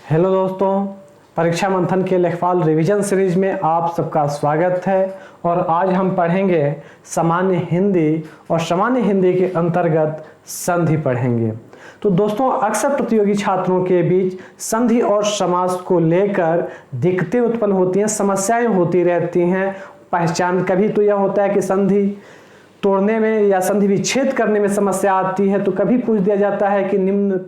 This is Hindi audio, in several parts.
हेलो दोस्तों, परीक्षा मंथन के लेखपाल रिवीजन सीरीज में आप सबका स्वागत है। और आज हम पढ़ेंगे सामान्य हिंदी और सामान्य हिंदी के अंतर्गत संधि पढ़ेंगे। तो दोस्तों, अक्सर प्रतियोगी छात्रों के बीच संधि और समास को लेकर दिक्कतें उत्पन्न होती हैं, समस्याएं होती रहती हैं। पहचान कभी तो यह होता है कि संधि तोड़ने में या संधि विच्छेद करने में समस्या आती है, तो कभी पूछ दिया जाता है कि निम्न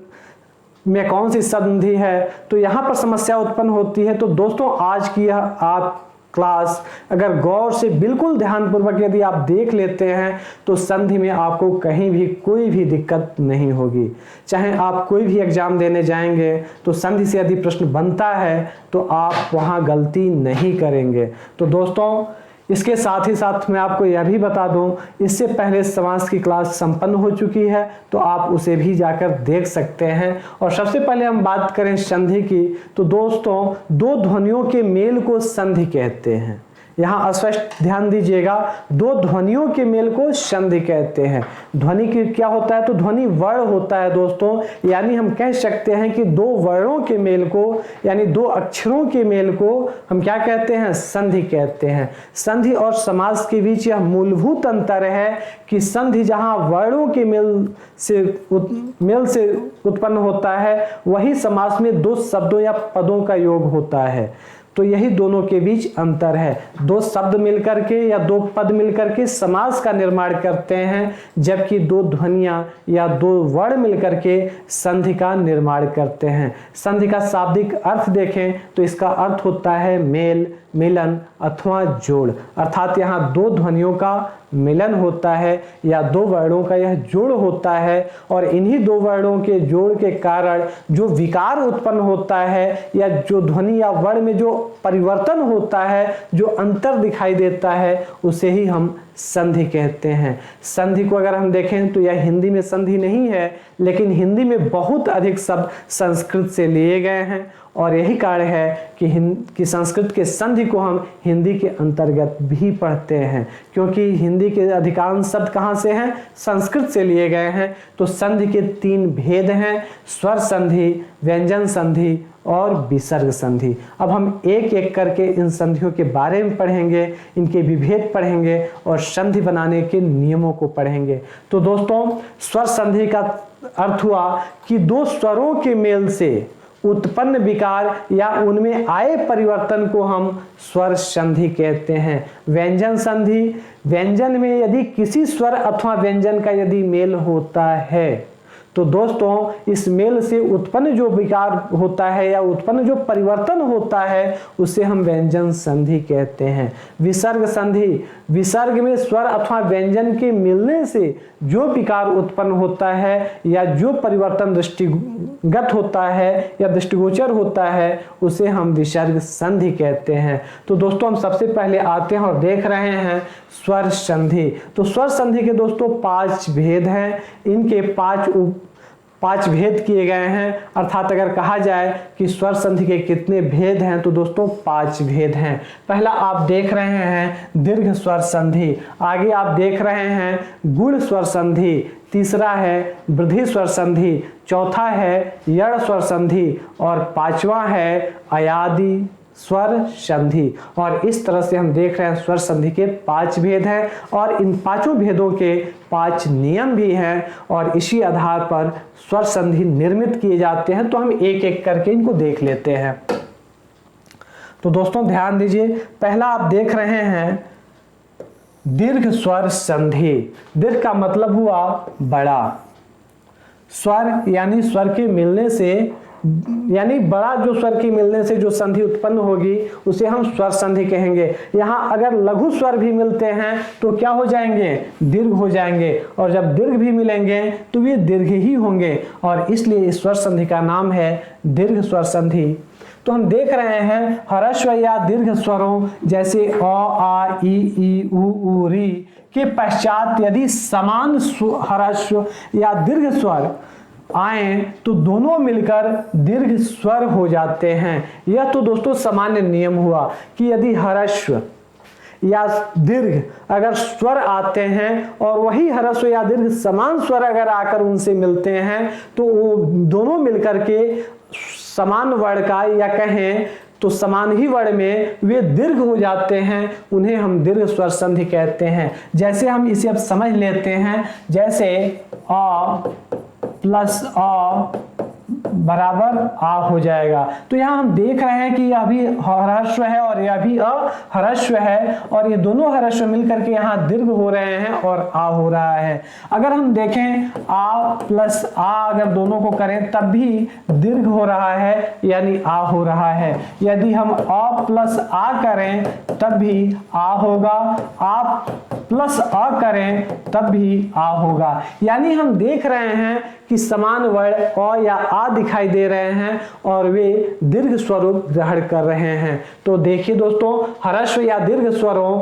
में कौन सी संधि है, तो यहाँ पर समस्या उत्पन्न होती है। तो दोस्तों, आज की यह आप क्लास अगर गौर से बिल्कुल ध्यानपूर्वक यदि आप देख लेते हैं तो संधि में आपको कहीं भी कोई भी दिक्कत नहीं होगी। चाहे आप कोई भी एग्जाम देने जाएंगे तो संधि से यदि प्रश्न बनता है तो आप वहाँ गलती नहीं करेंगे। तो दोस्तों, इसके साथ ही साथ मैं आपको यह भी बता दूं, इससे पहले समास की क्लास संपन्न हो चुकी है, तो आप उसे भी जाकर देख सकते हैं। और सबसे पहले हम बात करें संधि की, तो दोस्तों, दो ध्वनियों के मेल को संधि कहते हैं। यहाँ स्पष्ट ध्यान दीजिएगा, दो ध्वनियों के मेल को संधि कहते हैं। ध्वनि की क्या होता है, तो ध्वनि वर्ण होता है दोस्तों, यानी हम कह सकते हैं कि दो वर्णों के मेल को यानी दो अक्षरों के मेल को हम क्या कहते हैं, संधि कहते हैं। संधि और समास के बीच यह मूलभूत अंतर है कि संधि जहाँ वर्णों के मेल से उत्पन्न होता है, वही समास में दो शब्दों या पदों का योग होता है। तो यही दोनों के बीच अंतर है। दो शब्द मिलकर के या दो पद मिलकर के समास का निर्माण करते हैं, जबकि दो ध्वनियां या दो वर्ण मिलकर के संधि का निर्माण करते हैं। संधि का शाब्दिक अर्थ देखें तो इसका अर्थ होता है मेल, मिलन अथवा जोड़, अर्थात यहाँ दो ध्वनियों का मिलन होता है या दो वर्णों का यह जोड़ होता है। और इन्हीं दो वर्णों के जोड़ के कारण जो विकार उत्पन्न होता है या जो ध्वनि या वर्ण में जो परिवर्तन होता है, जो अंतर दिखाई देता है, उसे ही हम संधि कहते हैं। संधि को अगर हम देखें तो यह हिंदी में संधि नहीं है, लेकिन हिंदी में बहुत अधिक शब्द संस्कृत से लिए गए हैं। और यही कारण है कि संस्कृत के संधि को हम हिंदी के अंतर्गत भी पढ़ते हैं, क्योंकि हिंदी के अधिकांश शब्द कहाँ से हैं, संस्कृत से लिए गए हैं। तो संधि के तीन भेद हैं, स्वर संधि, व्यंजन संधि और विसर्ग संधि। अब हम एक एक करके इन संधियों के बारे में पढ़ेंगे, इनके विभेद पढ़ेंगे और संधि बनाने के नियमों को पढ़ेंगे। तो दोस्तों, स्वर संधि का अर्थ हुआ कि दो स्वरों के मेल से उत्पन्न विकार या उनमें आए परिवर्तन को हम स्वर संधि कहते हैं। व्यंजन संधि, व्यंजन में यदि किसी स्वर अथवा व्यंजन का यदि मेल होता है तो दोस्तों, इस मेल से उत्पन्न जो विकार होता है या उत्पन्न जो परिवर्तन होता है, उसे हम व्यंजन संधि कहते हैं। विसर्ग संधि, विसर्ग में स्वर अथवा व्यंजन के मिलने से जो विकार उत्पन्न होता है या जो परिवर्तन दृष्टिगत होता है या दृष्टिगोचर होता है, उसे हम विसर्ग संधि कहते हैं। तो दोस्तों, हम सबसे पहले आते हैं और देख रहे हैं स्वर संधि। तो स्वर संधि के दोस्तों 5 भेद हैं, इनके 5 भेद किए गए हैं। अर्थात अगर कहा जाए कि स्वर संधि के कितने भेद हैं, तो दोस्तों 5 भेद हैं। पहला आप देख रहे हैं दीर्घ स्वर संधि, आगे आप देख रहे हैं गुण स्वर संधि, तीसरा है वृद्धि स्वर संधि, चौथा है यड़ स्वर संधि और पांचवा है अयादि स्वर संधि। और इस तरह से हम देख रहे हैं स्वर संधि के 5 भेद हैं और इन 5 भेदों के 5 नियम भी हैं और इसी आधार पर स्वर संधि निर्मित किए जाते हैं। तो हम एक एक करके इनको देख लेते हैं। तो दोस्तों, ध्यान दीजिए, पहला आप देख रहे हैं दीर्घ स्वर संधि। दीर्घ का मतलब हुआ बड़ा, स्वर यानी स्वर के मिलने से यानी बड़ा जो स्वर के मिलने से जो संधि उत्पन्न होगी उसे हम स्वर संधि कहेंगे। यहाँ अगर लघु स्वर भी मिलते हैं तो क्या हो जाएंगे, दीर्घ हो जाएंगे, और जब दीर्घ भी मिलेंगे तो वे दीर्घ ही होंगे, और इसलिए इस स्वर संधि का नाम है दीर्घ स्वर संधि। तो हम देख रहे हैं ह्रस्व या दीर्घ स्वरों जैसे अ, आ, ई, उ, री के पश्चात यदि समान ह्रस्व या दीर्घ स्वर आए तो दोनों मिलकर दीर्घ स्वर हो जाते हैं। यह तो दोस्तों सामान्य नियम हुआ कि यदि ह्रस्व या दीर्घ अगर स्वर आते हैं और वही ह्रस्व या दीर्घ समान स्वर अगर आकर उनसे मिलते हैं तो वो दोनों मिलकर के समान वर्ण का या कहें तो समान ही वर्ण में वे दीर्घ हो जाते हैं, उन्हें हम दीर्घ स्वर संधि कहते हैं। जैसे हम इसे अब समझ लेते हैं, जैसे अ प्लस अ बराबर आ हो जाएगा। तो यहाँ हम देख रहे हैं कि यह भी ह्रस्व है और यह भी अह्रस्व है, और ये दोनों ह्रस्व मिलकर के यहाँ दीर्घ हो रहे हैं और आ हो रहा है। अगर हम देखें आ प्लस आ अगर दोनों को करें तब भी दीर्घ हो रहा है, यानी आ हो रहा है। यदि हम अ प्लस आ करें तब भी आ होगा, आ प्लस अ करें तब भी आ होगा। यानी हम देख रहे हैं कि समान वर्ण अ या आ दिखाई दे रहे हैं और वे दीर्घ स्वरूप ग्रहण कर रहे हैं। तो देखिए दोस्तों, ह्रस्व या दीर्घ स्वरों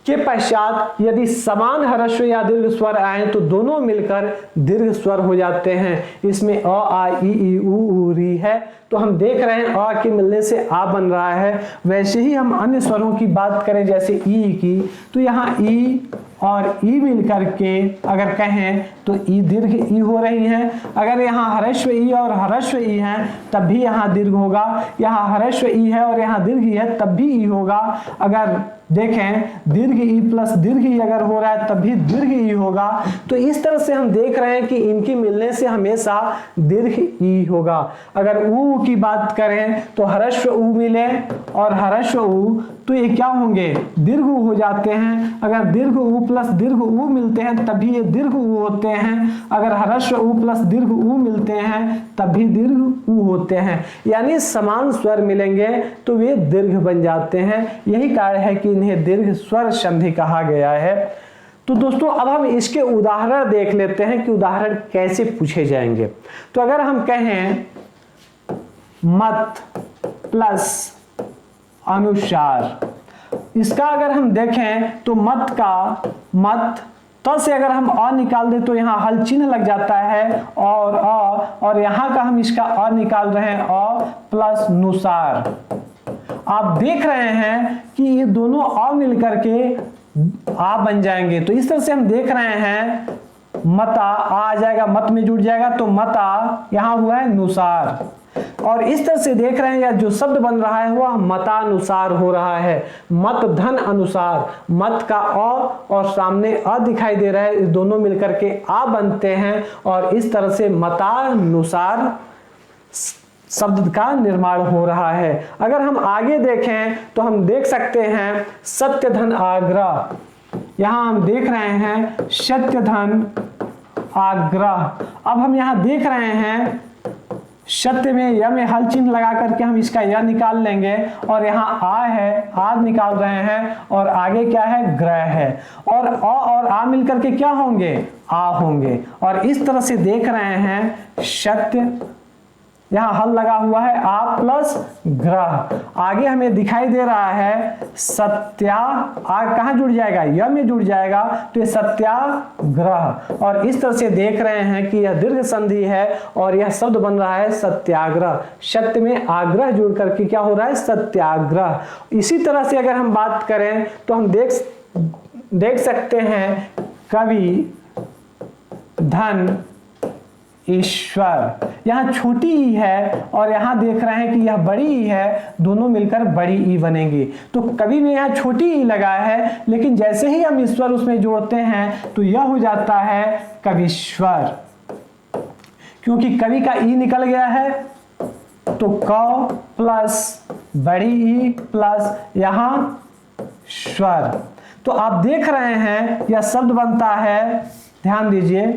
के पश्चात यदि समान ह्रस्व या दीर्घ स्वर आए तो दोनों मिलकर दीर्घ स्वर हो जाते हैं। इसमें अ आ ई ऊ री है, तो हम देख रहे हैं अ के मिलने से आ बन रहा है। वैसे ही हम अन्य स्वरों की बात करें जैसे ई की, तो यहाँ ई और ई मिलकर के अगर कहें तो ई दीर्घ ई हो रही है। अगर यहाँ ह्रस्व ई और ह्रस्व ई है तब भी यहाँ दीर्घ होगा, यहाँ ह्रस्व ई है और यहाँ दीर्घ ई है तब भी ई होगा। अगर देखें दीर्घ ई प्लस दीर्घ ई अगर हो रहा है तब भी दीर्घ ई होगा। तो इस तरह से हम देख रहे हैं कि इनकी मिलने से हमेशा दीर्घ ई होगा। अगर ऊ की बात करें तो ह्रस्व ऊ मिले और ह्रस्व ऊ, तो ये क्या होंगे, दीर्घ ऊ हो जाते हैं। अगर दीर्घ ऊ प्लस दीर्घ ऊ मिलते हैं तभी ये दीर्घ ऊ होते हैं। अगर ह्रस्व ऊ प्लस दीर्घ ऊ मिलते हैं तब भी दीर्घ ऊ होते हैं। यानी समान स्वर मिलेंगे तो वे दीर्घ बन जाते हैं। यही कारण है कि इन्हें दीर्घ स्वर संधि कहा गया है। तो दोस्तों अब हम इसके उदाहरण देख लेते हैं कि उदाहरण कैसे पूछे जाएंगे। तो अगर हम कहें मत प्लस अनुसार, इसका अगर हम देखें तो मत का मत तो से अगर हम अ निकाल दें तो यहाँ हल चिन्ह लग जाता है और अ, और यहाँ का हम इसका अ निकाल रहे हैं अ प्लस नुसार। आप देख रहे हैं कि ये दोनों अ मिलकर के आ बन जाएंगे। तो इस तरह से हम देख रहे हैं मता आ जाएगा, मत में जुड़ जाएगा तो मता यहाँ हुआ है नुसार। और इस तरह से देख रहे हैं या जो शब्द बन रहा है वह मतानुसार हो रहा है। मत धन अनुसार, मत का अ और सामने अ दिखाई दे रहा है, इस दोनों मिलकर के आ बनते हैं और इस तरह से मतानुसार शब्द का निर्माण हो रहा है। अगर हम आगे देखें तो हम देख सकते हैं सत्य धन आग्रह। यहां हम देख रहे हैं सत्य धन आग्रह। अब हम यहां देख रहे हैं सत्य में य में हल चिन्ह लगा करके हम इसका य निकाल लेंगे और यहाँ आ है, आ निकाल रहे हैं और आगे क्या है, ग्रह है। और अ और आ मिलकर के क्या होंगे, आ होंगे। और इस तरह से देख रहे हैं सत्य, यहाँ हल लगा हुआ है आ प्लस ग्रह। आगे हमें दिखाई दे रहा है सत्या, आ कहाँ जुड़ जाएगा, य में जुड़ जाएगा तो ये सत्याग्रह। और इस तरह से देख रहे हैं कि यह दीर्घ संधि है और यह शब्द बन रहा है सत्याग्रह। सत्य में आग्रह जुड़ करके क्या हो रहा है, सत्याग्रह। इसी तरह से अगर हम बात करें तो हम देख सकते हैं कवि धन ईश्वर। यहाँ छोटी ई है और यहाँ देख रहे हैं कि यह बड़ी ई है, दोनों मिलकर बड़ी ई बनेंगी। तो कवि में यहाँ छोटी ई लगा है, लेकिन जैसे ही हम ईश्वर उसमें जोड़ते हैं तो यह हो जाता है कविश्वर, क्योंकि कवि का ई निकल गया है। तो क प्लस बड़ी ई प्लस यहाँ स्वर। तो आप देख रहे हैं यह शब्द बनता है, ध्यान दीजिए,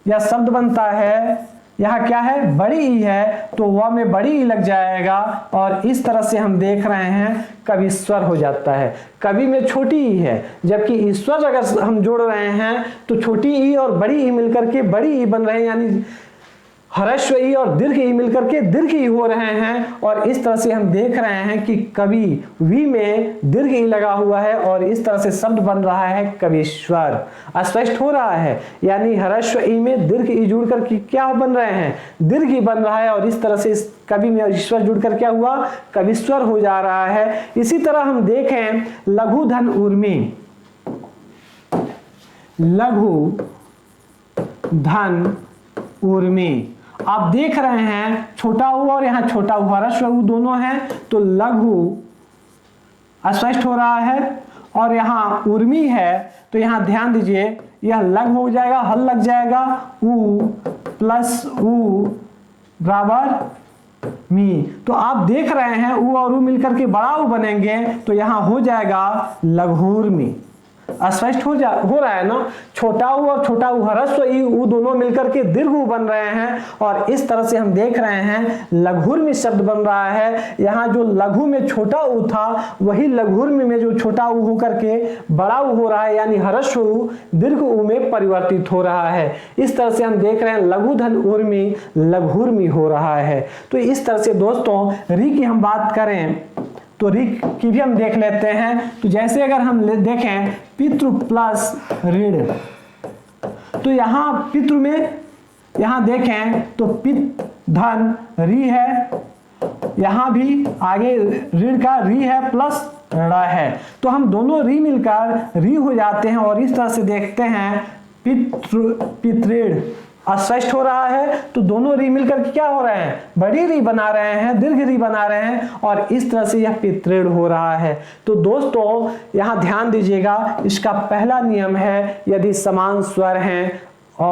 यह शब्द बनता है, यहाँ क्या है, बड़ी ई है तो वह में बड़ी ई लग जाएगा और इस तरह से हम देख रहे हैं कविश्वर हो जाता है। कवि में छोटी ई है, जबकि ईश्वर अगर हम जोड़ रहे हैं तो छोटी ई और बड़ी ई मिलकर के बड़ी ई बन रहे हैं, यानी ह्रस्व ई और दीर्घ ई मिलकर के दीर्घ ई हो रहे हैं। और इस तरह से हम देख रहे हैं कि कवि वी में दीर्घ ई लगा हुआ है और इस तरह से शब्द बन रहा है कविश्वर। स्पष्ट हो रहा है, यानी ह्रस्व ई में दीर्घ ई जुड़ कर क्या बन रहे हैं, दीर्घ ई बन रहा है और इस तरह से इस कवि में ईश्वर जुड़कर क्या हुआ, कविश्वर हो जा रहा है। इसी तरह हम देखें लघु धन उर्मी, लघु धन उर्मी। आप देख रहे हैं छोटा ऊ और यहाँ छोटा ऊ ह्रस्व ऊ दोनों हैं, तो लघु स्पष्ट हो रहा है। और यहाँ उर्मी है तो यहाँ ध्यान दीजिए यह लघु हो जाएगा, हल लग जाएगा, ऊ प्लस ऊ बराबर मी। तो आप देख रहे हैं ऊ और ऊ मिलकर के बड़ा ऊ बनेंगे, तो यहाँ हो जाएगा लघुर्मी। स्पष्ट हो रहा है ना। छोटा ऊ और छोटा ऊ ह्रस्व ई ऊ दोनों मिलकर के दीर्घ ऊ बन रहे हैं, और इस तरह से हम देख रहे हैं लघुर्मी शब्द बन रहा है। यहाँ जो लघु में छोटा ऊ था वही लघुर्मी में जो छोटा ऊ होकर के बड़ा ऊ हो रहा है, यानी ह्रस्व ऊ दीर्घ ऊ में परिवर्तित हो रहा है। इस तरह से हम देख रहे हैं लघु धन उर्मी लघुर्मी हो रहा है। तो इस तरह से दोस्तों री की हम बात करें तो री की भी हम देख लेते हैं। तो जैसे अगर हम देखें पितृ प्लस ऋण, तो यहाँ पितृ में यहाँ देखें तो पित धन री है, यहाँ भी आगे ऋण का री है प्लस ऋण है, तो हम दोनों री मिलकर री हो जाते हैं। और इस तरह से देखते हैं पितृण स्पष्ट हो रहा है, तो दोनों री मिलकर के क्या हो रहे हैं, बड़ी री बना रहे हैं, दीर्घ री बना रहे हैं, और इस तरह से यह पितृण हो रहा है। तो दोस्तों यहाँ ध्यान दीजिएगा, इसका पहला नियम है यदि समान स्वर हैं अ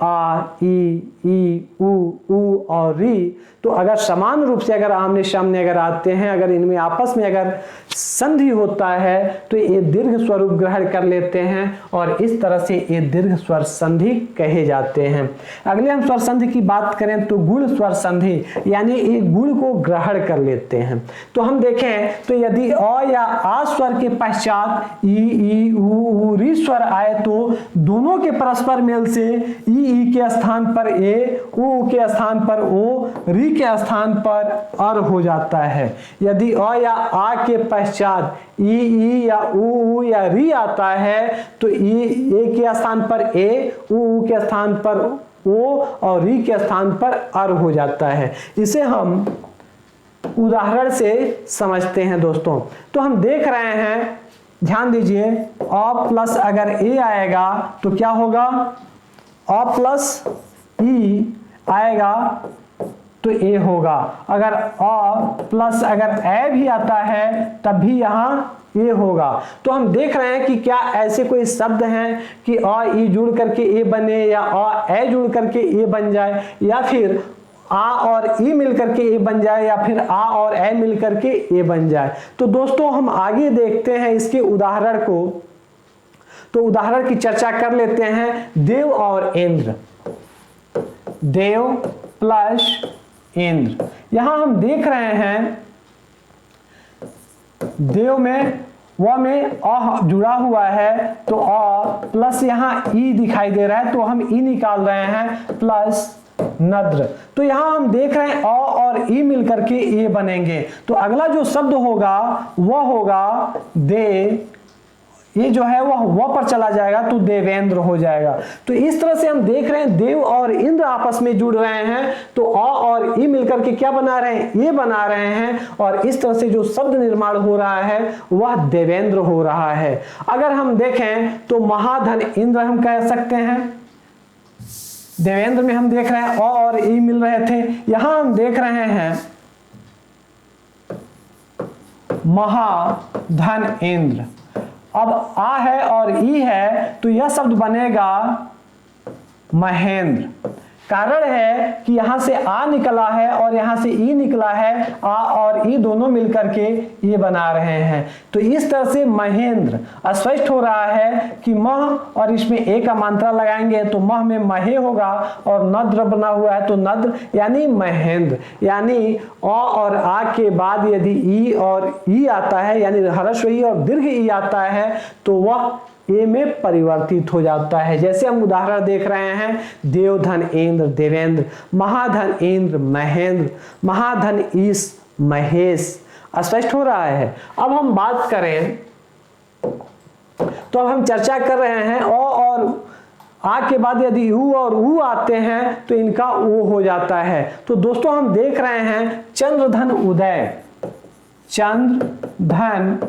आ ई ऊ और री, तो अगर समान रूप से अगर आमने सामने अगर आते हैं, अगर इनमें आपस में अगर संधि होता है तो ये दीर्घ स्वरूप ग्रहण कर लेते हैं, और इस तरह से ये दीर्घ स्वर संधि कहे जाते हैं। अगले हम स्वर संधि की बात करें तो गुण स्वर संधि, यानी एक गुण को ग्रहण कर लेते हैं। तो हम देखें तो यदि अ या आ स्वर के पश्चात ई ऊ री स्वर आए तो दोनों के परस्पर मेल से ई के स्थान पर ए, ऊ के स्थान पर ओ, री के स्थान पर अर हो जाता है। यदि अ या आ के पश्चात ई या ऊ या री आता है तो ए के स्थान पर ए, ऊ के स्थान पर ओ और री के स्थान पर अर हो जाता है। इसे हम उदाहरण से समझते हैं दोस्तों। तो हम देख रहे हैं, ध्यान दीजिए, अ प्लस अगर ए आएगा तो क्या होगा, अ प्लस ई आएगा तो ए होगा। अगर अ प्लस अगर ए भी आता है तब भी यहाँ ए होगा। तो हम देख रहे हैं कि क्या ऐसे कोई शब्द हैं कि अ ई जुड़ करके ए बने, या अ ए जुड़ करके ए बन जाए, या फिर आ और ई मिलकर के ए बन जाए, या फिर आ और ए मिलकर के ए बन जाए। तो दोस्तों हम आगे देखते हैं इसके उदाहरण को। तो उदाहरण की चर्चा कर लेते हैं। देव और इंद्र, देव प्लस इंद्र, यहां हम देख रहे हैं देव में व में अ जुड़ा हुआ है, तो अ प्लस यहाँ ई दिखाई दे रहा है, तो हम ई निकाल रहे हैं प्लस नद्र। तो यहां हम देख रहे हैं अ और ई मिलकर के ए बनेंगे। तो अगला जो शब्द होगा वह होगा दे, ये जो है वह पर चला जाएगा तो देवेंद्र हो जाएगा। तो इस तरह से हम देख रहे हैं देव और इंद्र आपस में जुड़ रहे हैं, तो अ और ई मिलकर के क्या बना रहे हैं, ये बना रहे हैं, और इस तरह से जो शब्द निर्माण हो रहा है वह देवेंद्र हो रहा है। अगर हम देखें तो महाधन इंद्र हम कह सकते हैं। देवेंद्र में हम देख रहे हैं अ और ई मिल रहे थे, यहां हम देख रहे हैं महाधन इंद्र। अब आ है और ई है तो यह शब्द बनेगा महेंद्र। कारण है कि यहां से आ निकला है और यहां से ई निकला है, आ और ई दोनों मिलकर के ये बना रहे हैं। तो इस तरह से महेंद्र स्पष्ट हो रहा है कि मह और इसमें ए का मात्रा लगाएंगे तो मह में महे होगा, और नद्र बना हुआ है तो नद्र यानी महेंद्र। यानी अ और आ के बाद यदि ई और ई आता है, यानी ह्रस्व ई और दीर्घ ई आता है, तो वह ए में परिवर्तित हो जाता है। जैसे हम उदाहरण देख रहे हैं, देवधन इंद्र देवेंद्र, महाधन इंद्र महेंद्र, महाधन ईश महेश। स्पष्ट हो रहा है। अब हम बात करें तो अब हम चर्चा कर रहे हैं अ और आ के बाद यदि यू और ऊ आते हैं तो इनका ओ हो जाता है। तो दोस्तों हम देख रहे हैं चंद्रधन उदय, चंद्रधन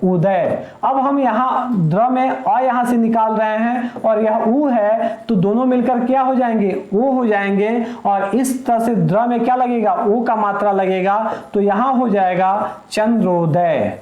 उदय। अब हम यहाँ द्र में अ यहाँ से निकाल रहे हैं और यह उ है, तो दोनों मिलकर क्या हो जाएंगे, ओ हो जाएंगे। और इस तरह से द्र में क्या लगेगा, ओ का मात्रा लगेगा, तो यहाँ हो जाएगा चंद्रोदय।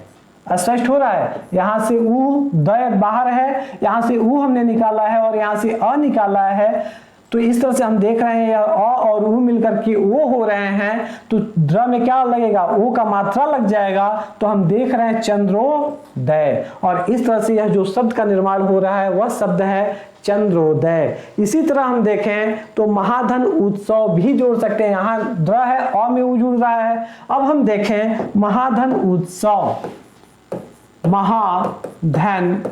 स्पष्ट हो रहा है। यहाँ से उ दय बाहर है, यहाँ से उ हमने निकाला है और यहाँ से अ निकाला है, तो इस तरह से हम देख रहे हैं अ और उ मिलकर के ओ हो रहे हैं, तो द्र में क्या लगेगा, ओ का मात्रा लग जाएगा, तो हम देख रहे हैं चंद्रोदय। और इस तरह से यह जो शब्द का निर्माण हो रहा है वह शब्द है चंद्रोदय। इसी तरह हम देखें तो महाधन उत्सव भी जोड़ सकते हैं। यहाँ द्र है, अ में उ जुड़ रहा है। अब हम देखें महाधन उत्सव, महाधन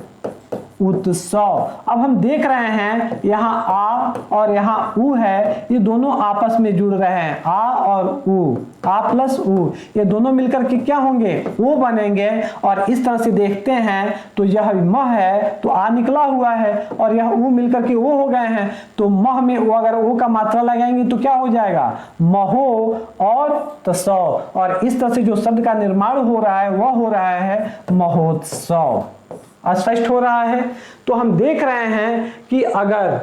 उत्सव। अब हम देख रहे हैं यहाँ आ और यहाँ उ है, ये दोनों आपस में जुड़ रहे हैं, आ और उ, आ प्लस उ, ये दोनों मिलकर के क्या होंगे, ओ बनेंगे। और इस तरह से देखते हैं तो यह म है तो आ निकला हुआ है और यह उ मिलकर के ओ हो गए हैं, तो मह में ओ अगर ओ का मात्रा लगाएंगे तो क्या हो जाएगा, महो और तसव। और इस तरह से जो शब्द का निर्माण हो रहा है वह हो रहा है महोत्सव। स्पष्ट हो रहा है। तो हम देख रहे हैं कि अगर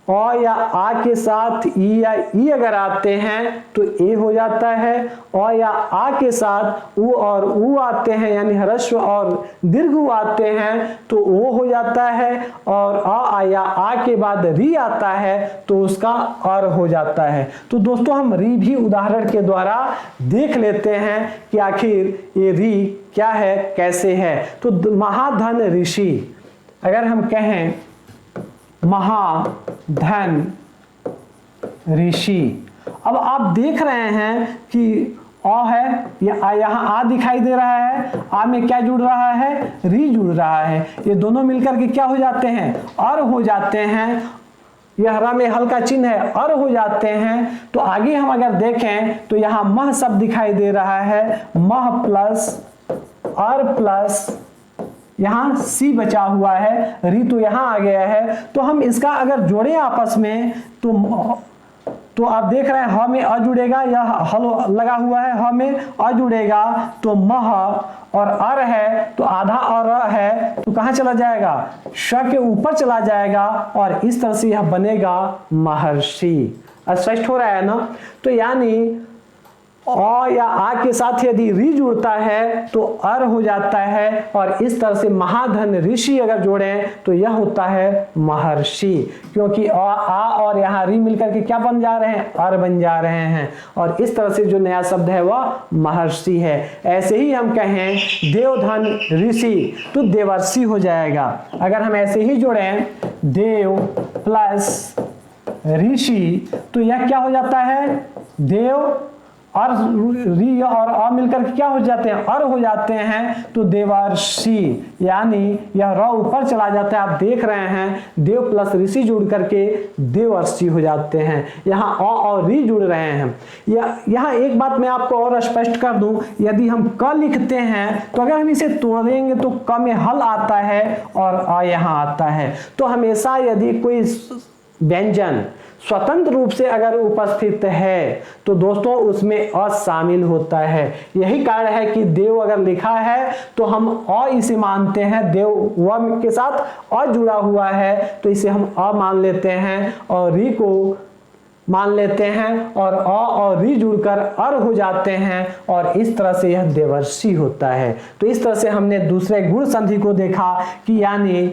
अ या आ के साथ ई या ई अगर आते हैं तो ए हो जाता है, अ या आ के साथ उ और उ आते हैं यानी ह्रस्व और दीर्घ उ आते हैं तो ओ हो जाता है, और अ या आ के बाद री आता है तो उसका अर हो जाता है। तो दोस्तों हम री भी उदाहरण के द्वारा देख लेते हैं कि आखिर ये री क्या है, कैसे है। तो महाधन ऋषि, अगर हम कहें महाधन ऋषि, अब आप देख रहे हैं कि अ है, यहाँ आ दिखाई दे रहा है, आ में क्या जुड़ रहा है, री जुड़ रहा है, ये दोनों मिलकर के क्या हो जाते हैं, अर हो जाते हैं। यह हरा में हल्का चिन्ह है, अर हो जाते हैं। तो आगे हम अगर देखें तो यहाँ मह शब्द दिखाई दे रहा है, मह प्लस अर प्लस यहाँ सी बचा हुआ है, री तो यहाँ आ गया है। तो हम इसका अगर जोड़े आपस में तो आप देख रहे हैं ह में अ जुड़ेगा, यह हल लगा हुआ है, ह में अ जुड़ेगा तो मह, और अर है तो आधा और है तो कहाँ चला जाएगा, श के ऊपर चला जाएगा, और इस तरह से यह बनेगा महर्षि। स्पष्ट हो रहा है ना। तो यानी अ या आ के साथ यदि री जुड़ता है तो अर हो जाता है, और इस तरह से महाधन ऋषि अगर जोड़ें तो यह होता है महर्षि, क्योंकि आ और यहाँ री मिलकर के क्या बन जा रहे हैं, अर बन जा रहे हैं। और इस तरह से जो नया शब्द है वह महर्षि है। ऐसे ही हम कहें देवधन ऋषि तो देवर्षि हो जाएगा। अगर हम ऐसे ही जोड़ें देव प्लस ऋषि तो यह क्या हो जाता है, देव और री और अ मिलकर क्या हो जाते हैं, अर हो जाते हैं, तो देवर्षि, यानी यह र ऊपर चला जाता है। आप देख रहे हैं देव प्लस ऋषि जुड़ करके देवर्षि हो जाते हैं। यहाँ अ और री जुड़ रहे हैं। यहाँ एक बात मैं आपको और स्पष्ट कर दूं, यदि हम क लिखते हैं तो अगर हम इसे तोड़ेंगे तो क में हल आता है और अ यहाँ आता है। तो हमेशा यदि कोई व्यंजन स्वतंत्र रूप से अगर उपस्थित है तो दोस्तों उसमें अ शामिल होता है। यही कारण है कि देव अगर लिखा है तो हम अ इसे मानते हैं, देव व के साथ अ जुड़ा हुआ है तो इसे हम अ मान लेते हैं, और री को मान लेते हैं, और अ और री जुड़कर अर हो जाते हैं, और इस तरह से यह देवर्षि होता है। तो इस तरह से हमने दूसरे गुण संधि को देखा कि यानी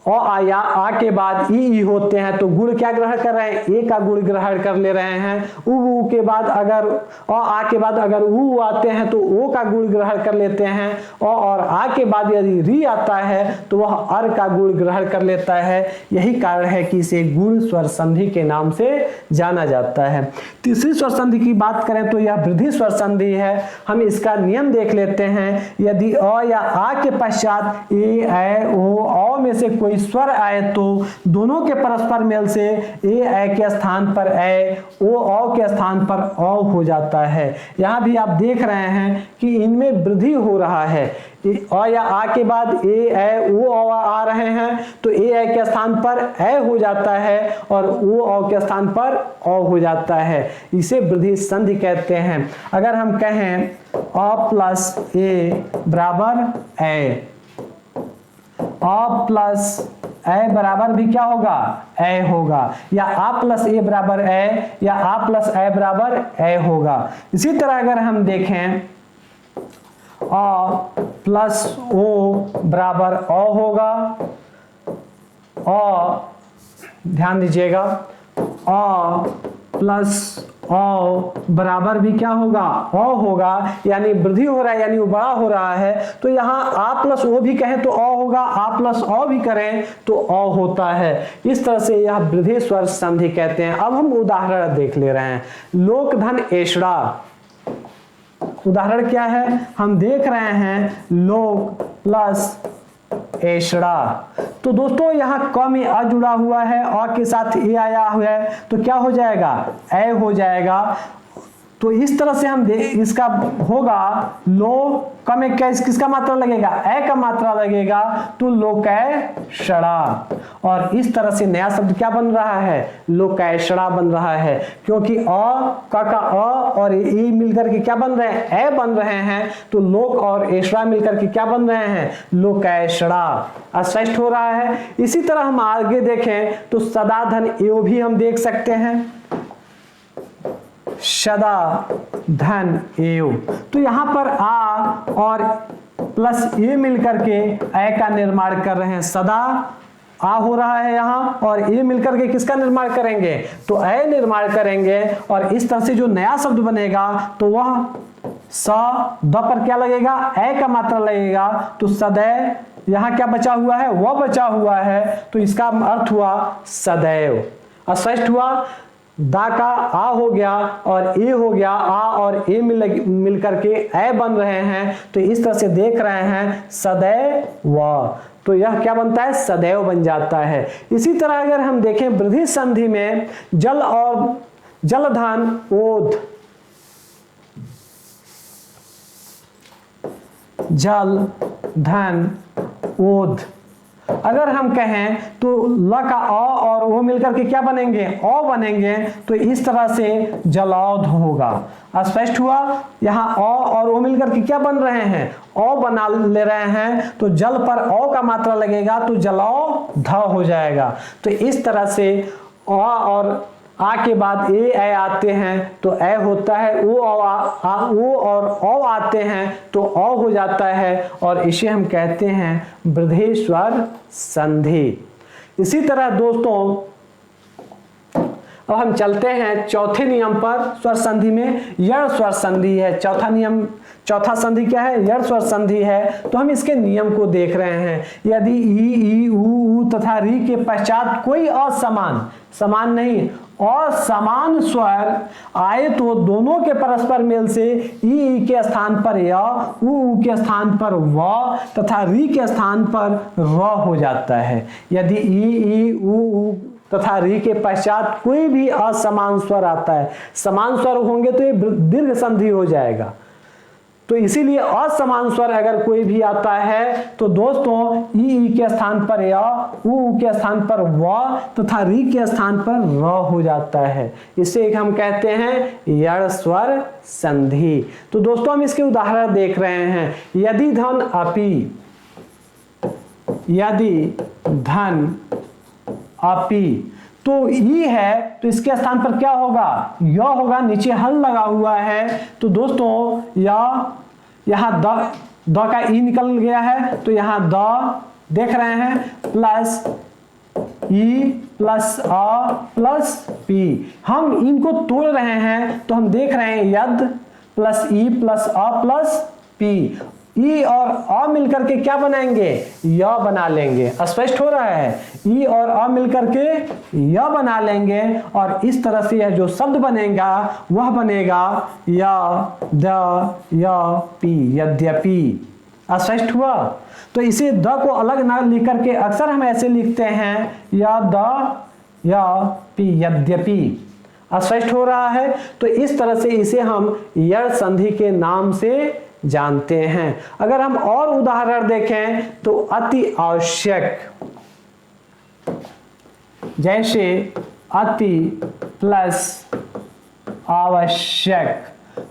अ या आ के बाद ई होते हैं तो गुण क्या ग्रहण कर रहे हैं, ए का गुण ग्रहण कर ले रहे हैं। उ के बाद अगर आ के बाद अगर उ आते हैं तो ओ का गुण ग्रहण कर लेते हैं। और आ के बाद यदि री आता है तो वह अर का गुण ग्रहण कर लेता है। यही कारण है कि इसे गुण स्वर संधि के नाम से जाना जाता है। तीसरी स्वर संधि की बात करें तो यह वृद्धि स्वर संधि है। हम इसका नियम देख लेते हैं। यदि अ या आ के पश्चात ए ऐ ओ औ में से कोई कोई स्वर आए तो दोनों के परस्पर मेल से ए के स्थान पर ए, ओ के स्थान पर औ हो जाता है। यहाँ भी आप देख रहे हैं कि इनमें वृद्धि हो रहा है। अ या आ के बाद ए ओ आ रहे हैं तो ए के स्थान पर ए हो जाता है और ओ के स्थान पर औ हो जाता है। इसे वृद्धि संधि कहते हैं। अगर हम कहें अ प्लस ए बराबर ए, अ प्लस ए बराबर भी क्या होगा, ए होगा, या आ प्लस ए बराबर ए, या आ प्लस ए बराबर ए होगा। इसी तरह अगर हम देखें अ प्लस ओ बराबर अ होगा, अ ध्यान दीजिएगा, अ प्लस अ बराबर भी क्या होगा, अ होगा, यानी वृद्धि हो रहा है, यानी वो बड़ा हो रहा है। तो यहाँ आ प्लस ओ भी कहें तो अ होगा, आ प्लस अ भी करें तो अ होता है। इस तरह से यह वृद्धि स्वर संधि कहते हैं। अब हम उदाहरण देख ले रहे हैं। लोक धन एषड़ा, उदाहरण क्या है, हम देख रहे हैं लोक प्लस एषड़ा। तो दोस्तों यहाँ क में अ जुड़ा हुआ है, अ के साथ ए आया हुआ है तो क्या हो जाएगा, ए हो जाएगा। तो इस तरह से हम इसका होगा लो क में क्या किसका मात्रा लगेगा, ए का मात्रा लगेगा तो लोकैषड़ा। और इस तरह से नया शब्द क्या बन रहा है, लोकैषड़ा बन रहा है, क्योंकि अ का अ और ए मिलकर के क्या बन रहे हैं, ए बन रहे हैं। तो लोक और एषड़ा मिलकर के क्या बन रहे हैं, लोकैषड़ा। स्पष्ट हो रहा है। इसी तरह हम आगे देखें तो सदा धन एव भी हम देख सकते हैं, सदा धन एव। तो यहां पर आ और प्लस ए मिलकर के ए का निर्माण कर रहे हैं। सदा आ हो रहा है यहां और ए मिलकर के किसका निर्माण करेंगे, तो ए निर्माण करेंगे। और इस तरह से जो नया शब्द बनेगा तो वह स द पर क्या लगेगा, ए का मात्रा लगेगा। तो सदैव यहां क्या बचा हुआ है, वह बचा हुआ है, तो इसका अर्थ हुआ सदैव। स्पष्ट हुआ। दा का आ हो गया और ए हो गया, आ और ए मिलकर के ए बन रहे हैं। तो इस तरह से देख रहे हैं सदैव व, तो यह क्या बनता है, सदैव बन जाता है। इसी तरह अगर हम देखें वृद्धि संधि में जल और जलधन ओध, जल धन ओध, अगर हम कहें तो ल का अ और ओ मिलकर के क्या बनेंगे, अ बनेंगे। तो इस तरह से जलौध होगा। स्पष्ट हुआ। यहाँ अ और ओ मिलकर के क्या बन रहे हैं, अ बना ले रहे हैं। तो जल पर अ का मात्रा लगेगा तो जलौध हो जाएगा। तो इस तरह से अ और आ के बाद ए आते हैं तो ए होता है, ओ और औ आते हैं तो औ हो जाता है। और इसे हम कहते हैं वृद्धि स्वर संधि। इसी तरह दोस्तों अब हम चलते हैं चौथे नियम पर। स्वर संधि में यण स्वर संधि है। चौथा नियम, चौथा संधि क्या है, यण स्वर संधि है। तो हम इसके नियम को देख रहे हैं। यदि ई ऊ तथा री के पश्चात कोई असमान, समान नहीं, असमान स्वर आए तो दोनों के परस्पर मेल से ई के स्थान पर य, ऊ के स्थान पर व तथा री के स्थान पर र हो जाता है। यदि ई ऊ तथा री के पश्चात कोई भी असमान स्वर आता है, समान स्वर होंगे तो ये दीर्घ संधि हो जाएगा। तो इसीलिए असमान स्वर अगर कोई भी आता है तो दोस्तों ई के स्थान पर या, ऊ के स्थान पर व तथा री के स्थान पर र हो जाता है। इसे हम कहते हैं यण स्वर संधि। तो दोस्तों हम इसके उदाहरण देख रहे हैं। यदि धन अपि, यदि धन अपि, तो ई है तो इसके स्थान पर क्या होगा, य होगा। नीचे हल लगा हुआ है तो दोस्तों यहाँ द का ई निकल गया है तो यहाँ द देख रहे हैं प्लस ई प्लस अ प्लस पी। हम इनको तोड़ रहे हैं तो हम देख रहे हैं यद प्लस ई प्लस अ प्लस पी। ई और अ मिलकर के क्या बनाएंगे, य बना लेंगे। स्पष्ट हो रहा है। ई और अ मिलकर के य बना लेंगे और इस तरह से यह जो शब्द बनेगा वह बनेगा य द य पी, यद्यपि। स्पष्ट हुआ। तो इसे द को अलग ना लिख करके अक्सर हम ऐसे लिखते हैं या द या पी, यद्यपि। स्पष्ट हो रहा है। तो इस तरह से इसे हम यड़ संधि के नाम से जानते हैं। अगर हम और उदाहरण देखें तो अति आवश्यक, जैसे अति प्लस आवश्यक,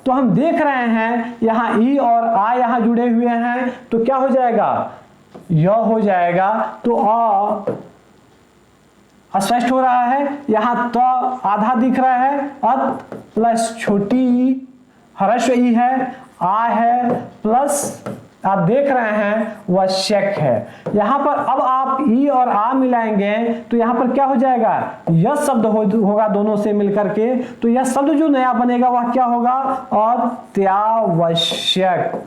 तो हम देख रहे हैं यहां ई और आ यहां जुड़े हुए हैं, तो क्या हो जाएगा, य हो जाएगा। तो स्पष्ट हो रहा है। यहां तो आधा दिख रहा है, अत प्लस छोटी ई, ह्रस्व ई है, आ है, प्लस आप देख रहे हैं वश्यक है। यहां पर अब आप ई और आ मिलाएंगे तो यहां पर क्या हो जाएगा, यह शब्द होगा दोनों से मिलकर के। तो यह शब्द जो नया बनेगा वह क्या होगा, अत्यावश्यक।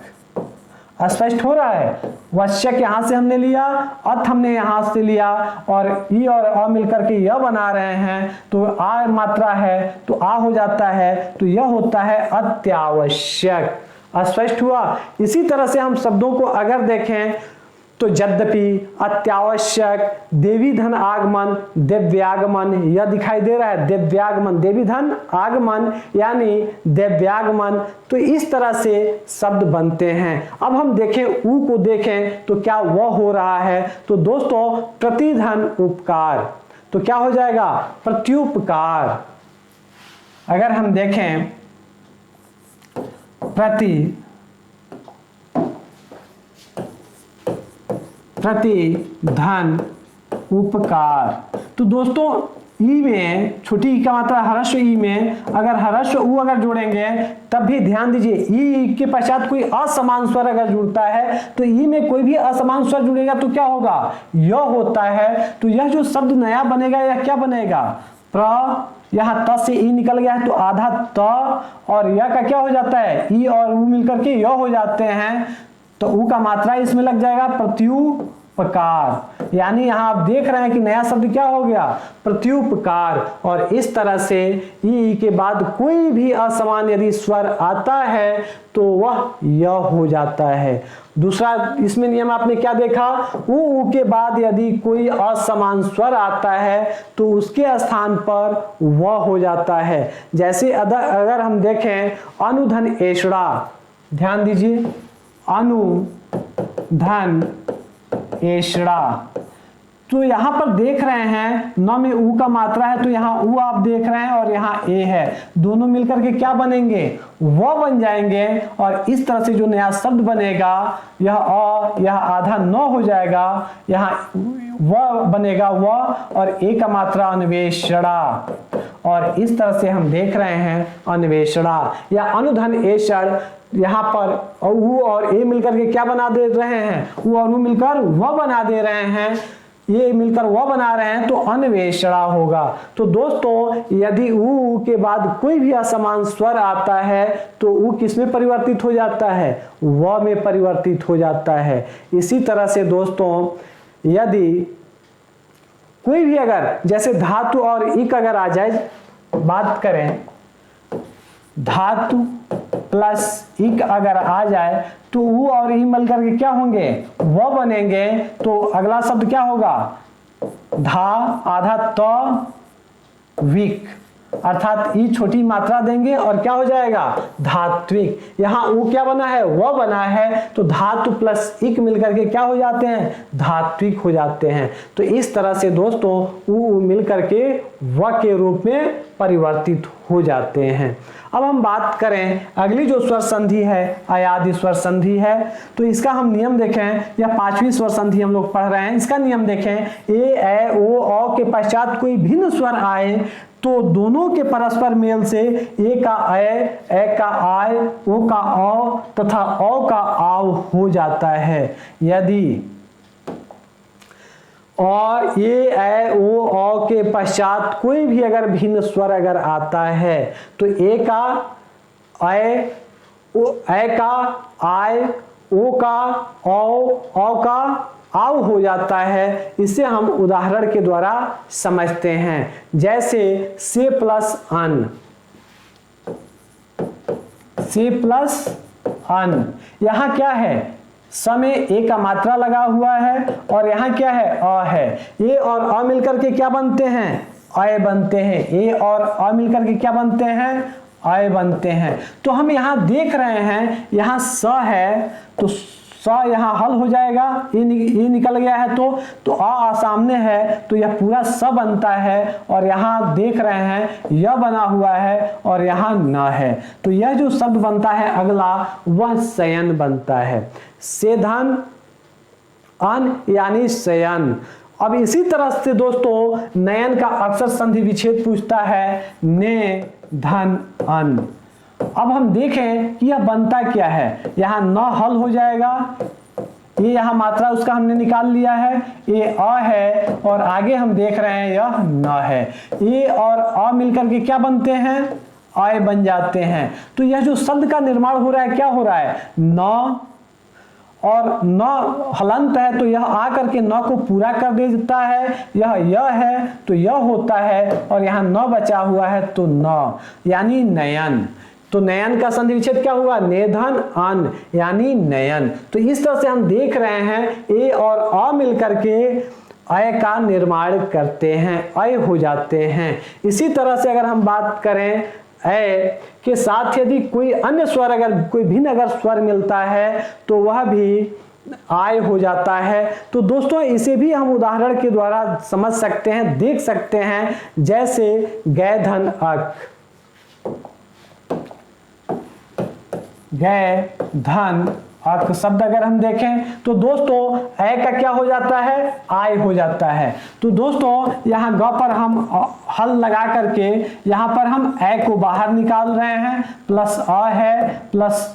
स्पष्ट हो रहा है। वश्यक यहां से हमने लिया, अत हमने यहां से लिया, और ई और अ मिलकर के यह बना रहे हैं। तो आ मात्रा है तो आ हो जाता है, तो यह होता है अत्यावश्यक। स्पष्ट हुआ। इसी तरह से हम शब्दों को अगर देखें तो यद्यपि, अत्यावश्यक, देवी धन आगमन, दिव्यागमन, यह दिखाई दे रहा है दिव्यागमन, देवी धन आगमन यानी दिव्यागमन। तो इस तरह से शब्द बनते हैं। अब हम देखें ऊ को देखें तो क्या वह हो रहा है। तो दोस्तों प्रतिधन उपकार, तो क्या हो जाएगा, प्रत्युपकार। अगर हम देखें प्रतिधन उपकार, तो दोस्तों ई में छोटी ई का मात्रा ह्रस्व ई में अगर ह्रस्व ऊ अगर जोड़ेंगे तब भी ध्यान दीजिए ई के पश्चात कोई असमान स्वर अगर जुड़ता है तो ई में कोई भी असमान स्वर जुड़ेगा तो क्या होगा, य होता है। तो यह जो शब्द नया बनेगा यह क्या बनेगा, प्र, यहां त से ई निकल गया है तो आधा त, और यह का क्या हो जाता है, ई और ऊ मिलकर के य हो जाते हैं। तो ऊ का मात्रा इसमें लग जाएगा प्रत्युपकार। यानी यहां आप देख रहे हैं कि नया शब्द क्या हो गया, प्रत्युपकार। और इस तरह से ई के बाद कोई भी असमान यदि स्वर आता है तो वह य हो जाता है। दूसरा इसमें नियम आपने क्या देखा, ऊ के बाद यदि कोई असमान स्वर आता है तो उसके स्थान पर वह हो जाता है। जैसे अगर हम देखें अनुधन एषणा, ध्यान दीजिए अनुधन एषणा, तो यहां पर देख रहे हैं न में ऊ का मात्रा है तो यहां ऊ आप देख रहे हैं और यहां ए है, दोनों मिलकर के क्या बनेंगे, वह बन जाएंगे। और इस तरह से जो नया शब्द बनेगा यह यह आधा न हो जाएगा, यहां वह बनेगा वह, और ए का मात्रा अन्वेषणा। और इस तरह से हम देख रहे हैं अन्वेषणा या अनुधन एषण। यहाँ पर ऊ और ए मिलकर के क्या बना दे रहे हैं, ऊ और ऊ मिलकर वह बना दे रहे हैं, ये मिलकर वह बना रहे हैं तो अन्वेषणा होगा। तो दोस्तों यदि ऊ के बाद कोई भी असमान स्वर आता है तो ऊ किस में परिवर्तित हो जाता है, वह में परिवर्तित हो जाता है। इसी तरह से दोस्तों यदि कोई भी अगर जैसे धातु और इक अगर आ जाए, बात करें धातु प्लस इक अगर आ जाए तो ऊ और ई मिलकर के क्या होंगे, वह बनेंगे। तो अगला शब्द क्या होगा, धा आधा त विक, अर्थात ई छोटी मात्रा देंगे और क्या हो जाएगा, धात्विक। यहां ऊ क्या बना है, वह बना है, तो धातु प्लस इक मिलकर के क्या हो जाते हैं, धात्विक हो जाते हैं। तो इस तरह से दोस्तों ऊ मिलकर के व के रूप में परिवर्तित हो जाते हैं। अब हम बात करें अगली जो स्वर संधि है अयादि स्वर संधि है, तो इसका हम नियम देखें, या पांचवी स्वर संधि हम लोग पढ़ रहे हैं, इसका नियम देखें। ए ओ औ के पश्चात कोई भिन्न स्वर आए तो दोनों के परस्पर मेल से ए का ए का आय, ओ का औ तथा औ का आव हो जाता है। यदि और ए ओ औ के पश्चात कोई भी अगर भिन्न स्वर अगर आता है तो ए का ए का आय, ओ का औ का आव हो जाता है। इसे हम उदाहरण के द्वारा समझते हैं। जैसे से प्लस अन, से प्लस अन, यहां क्या है, स में ए का मात्रा लगा हुआ है और यहाँ क्या है, अ है। ए और अ मिलकर के क्या बनते हैं, अय बनते हैं। ए और अ मिलकर के क्या बनते हैं, अय बनते हैं। तो हम यहाँ देख रहे हैं, यहाँ स है तो स यहाँ हल हो जाएगा, ये निकल गया है तो आ सामने है तो यह पूरा स बनता है। और यहाँ देख रहे हैं यह बना हुआ है और यहाँ न है, तो यह जो शब्द बनता है अगला वह शयन बनता है। सेधन अन यानी शयन। अब इसी तरह से दोस्तों नयन का अक्सर संधि विच्छेद पूछता है, ने धन अन। अब हम देखें कि यह बनता क्या है, यहाँ न हल हो जाएगा, ये यहाँ मात्रा उसका हमने निकाल लिया है, ये अ है और आगे हम देख रहे हैं यह न है। ये और अ मिलकर के क्या बनते हैं, अय बन जाते हैं। तो यह जो शब्द का निर्माण हो रहा है क्या हो रहा है, न और न हलंत है तो यह आ करके न को पूरा कर देता है, यह है तो यह होता है और यहाँ न बचा हुआ है तो न यानी नयन। तो नयन का संधि विच्छेद क्या हुआ, नेधन अन यानी नयन। तो इस तरह से हम देख रहे हैं ए और अ मिलकर के अय का निर्माण करते हैं, अय हो जाते हैं। इसी तरह से अगर हम बात करें अय के साथ यदि कोई अन्य स्वर, अगर कोई भिन्न अगर स्वर मिलता है तो वह भी आय हो जाता है। तो दोस्तों इसे भी हम उदाहरण के द्वारा समझ सकते हैं, देख सकते हैं। जैसे गै धन अक, गै धन अक शब्द अगर हम देखें तो दोस्तों ए का क्या हो जाता है, आय हो जाता है। तो दोस्तों यहाँ ग पर हम हल लगा करके यहाँ पर हम ए को बाहर निकाल रहे हैं, प्लस अ है प्लस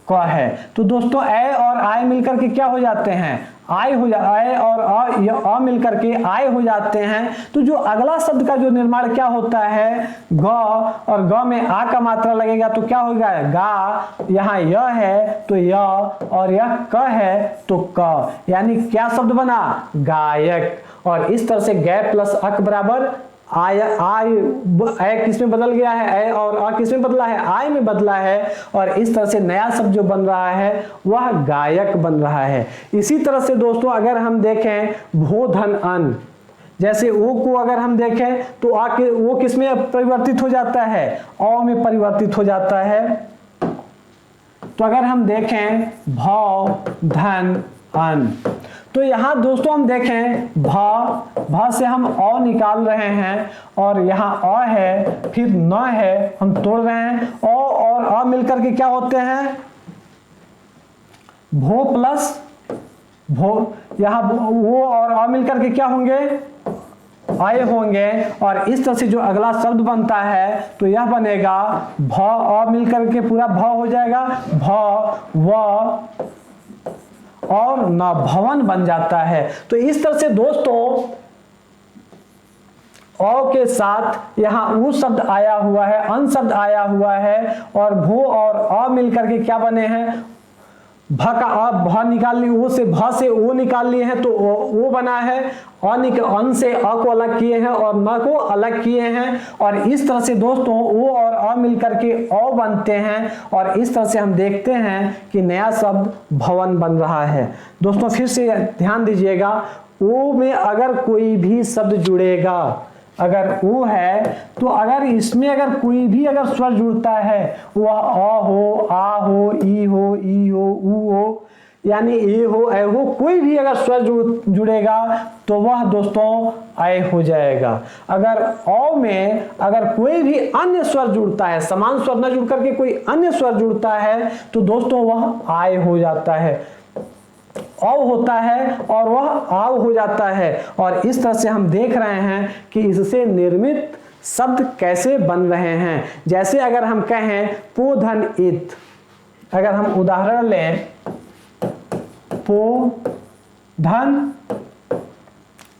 क है। तो दोस्तों ए और आय मिलकर के क्या हो जाते हैं, आय हो जा, आय और अ मिलकर के आय हो जाते हैं। तो जो अगला शब्द का जो निर्माण क्या होता है, ग और ग में आ का मात्रा लगेगा तो क्या होगा, गा। यहाँ यह है तो यह और यह क है तो क, यानी क्या शब्द बना, गायक। और इस तरह से गै प्लस अक बराबर आय, आय किस में बदल गया है, ए और अ किस में बदला है, आय में बदला है। और इस तरह से नया शब्द जो बन रहा है वह गायक बन रहा है। इसी तरह से दोस्तों अगर हम देखें भो धन अन, जैसे ओ को अगर हम देखें तो आ के वो किस में परिवर्तित हो जाता है, अ में परिवर्तित हो जाता है। तो अगर हम देखें भौ धन अन, तो यहाँ दोस्तों हम देखें भ से हम अ निकाल रहे हैं और यहाँ अ है फिर न है, हम तोड़ रहे हैं। अ और अ मिलकर के क्या होते हैं, भो प्लस भो, यहाँ वो और अ मिलकर के क्या होंगे, आय होंगे। और इस तरह से जो अगला शब्द बनता है तो यह बनेगा भ, अ मिलकर के पूरा भ हो जाएगा, भ व और न, भवन बन जाता है। तो इस तरह से दोस्तों अ के साथ यहाँ उ शब्द आया हुआ है, अन शब्द आया हुआ है और भू और अ मिलकर के क्या बने हैं, भ का अ, भ निकाल ली, ओ से भ से ओ निकाल लिए हैं तो ओ बना है। अन से अ को अलग किए हैं और न को अलग किए हैं। और इस तरह से दोस्तों ओ और अ मिलकर के औ बनते हैं। और इस तरह से हम देखते हैं कि नया शब्द भवन बन रहा है। दोस्तों फिर से ध्यान दीजिएगा, ओ में अगर कोई भी शब्द जुड़ेगा, अगर ओ है तो अगर इसमें अगर कोई भी अगर स्वर जुड़ता है, वह अ हो, आ हो, ई हो, ई हो, ऊ हो, यानी ए हो, ए हो, कोई भी अगर स्वर जुड़ेगा तो वह दोस्तों आय हो जाएगा। अगर औ में अगर कोई भी अन्य स्वर जुड़ता है, समान स्वर न जुड़ करके कोई अन्य स्वर जुड़ता है तो दोस्तों वह आय हो जाता है, औ होता है और वह आव हो जाता है। और इस तरह से हम देख रहे हैं कि इससे निर्मित शब्द कैसे बन रहे हैं। जैसे अगर हम कहें पो धन इत, अगर हम उदाहरण लें पो धन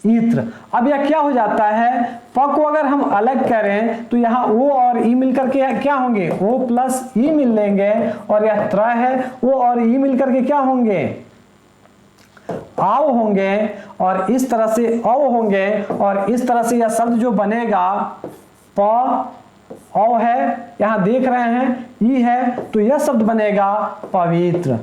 इत्र, अब यह क्या हो जाता है, प को अगर हम अलग करें तो यहाँ ओ और ई मिलकर के क्या होंगे, ओ प्लस ई मिल लेंगे। और यह त्र है, ओ और ई मिलकर के क्या होंगे, आव होंगे। और इस तरह से औ होंगे। और इस तरह से यह शब्द जो बनेगा प औ है, यहां देख रहे हैं ई है, तो यह शब्द बनेगा पवित्र।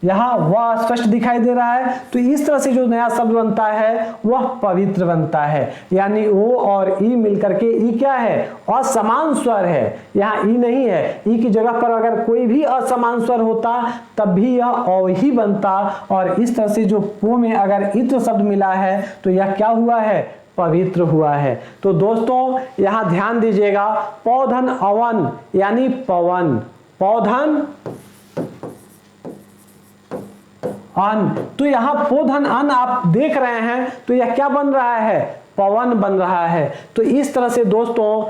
यहाँ वह स्पष्ट दिखाई दे रहा है। तो इस तरह से जो नया शब्द बनता है वह पवित्र बनता है। यानी ओ और ई मिलकर के ई क्या है? असमान स्वर है। यहाँ ई नहीं है, ई की जगह पर अगर कोई भी असमान स्वर होता तब भी यह औ ही बनता। और इस तरह से जो पो में अगर इत्र शब्द मिला है तो यह क्या हुआ है? पवित्र हुआ है। तो दोस्तों यहाँ ध्यान दीजिएगा, पौधन अवन यानी पवन, पौधन अन। तो यहाँ पोधन अन आप देख रहे हैं तो यह क्या बन रहा है? पवन बन रहा है। तो इस तरह से दोस्तों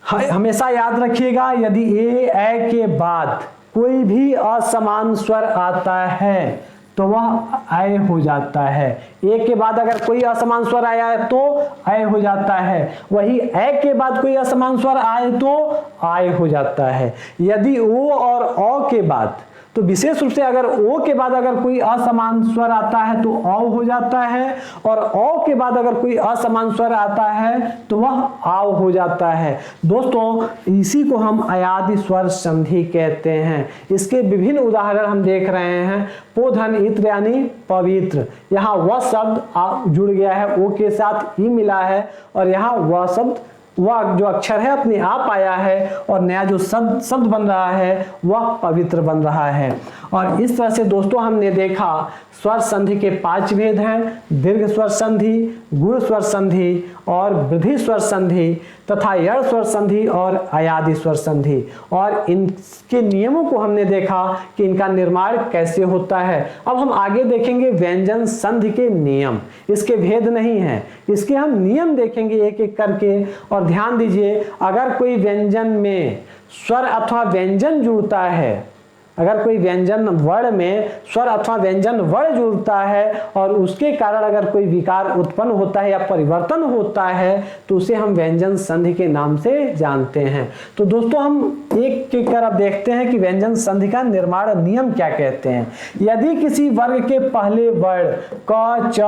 हमेशा याद रखिएगा, यदि ए के बाद कोई भी असमान स्वर आता है तो वह आय हो जाता है। ए के बाद अगर कोई असमान स्वर आया है तो आय हो जाता है, वही ए के बाद कोई असमान स्वर आए तो आय हो जाता है। यदि ओ और औ के बाद, तो विशेष रूप से अगर ओ के बाद अगर कोई असमान स्वर आता है तो औ हो जाता है, और औ के बाद अगर कोई असमान स्वर आता है तो वह आव हो जाता है। दोस्तों इसी को हम अयादि स्वर संधि कहते हैं। इसके विभिन्न उदाहरण हम देख रहे हैं। पोधन इत्र यानी पवित्र, यहाँ वह शब्द जुड़ गया है, ओ के साथ ई मिला है, और यहाँ वह शब्द, वह जो अक्षर है अपने आप आया है, और नया जो शब्द बन रहा है वह पवित्र बन रहा है। और इस तरह से दोस्तों हमने देखा स्वर संधि के 5 भेद हैं: दीर्घ स्वर संधि, गुण स्वर संधि और वृद्धि स्वर संधि तथा यड़ स्वर संधि और अयादि स्वर संधि। और इनके नियमों को हमने देखा कि इनका निर्माण कैसे होता है। अब हम आगे देखेंगे व्यंजन संधि के नियम। इसके भेद नहीं है, इसके हम नियम देखेंगे एक एक करके। और ध्यान दीजिए, अगर कोई व्यंजन में स्वर अथवा व्यंजन जुड़ता है, अगर कोई व्यंजन वर्ण में स्वर अथवा व्यंजन वर्ण जुड़ता है और उसके कारण अगर कोई विकार उत्पन्न होता है या परिवर्तन होता है तो उसे हम व्यंजन संधि के नाम से जानते हैं। तो दोस्तों हम एक एक कर अब देखते हैं कि व्यंजन संधि का निर्माण नियम क्या कहते हैं। यदि किसी वर्ग के पहले वर्ण क, च,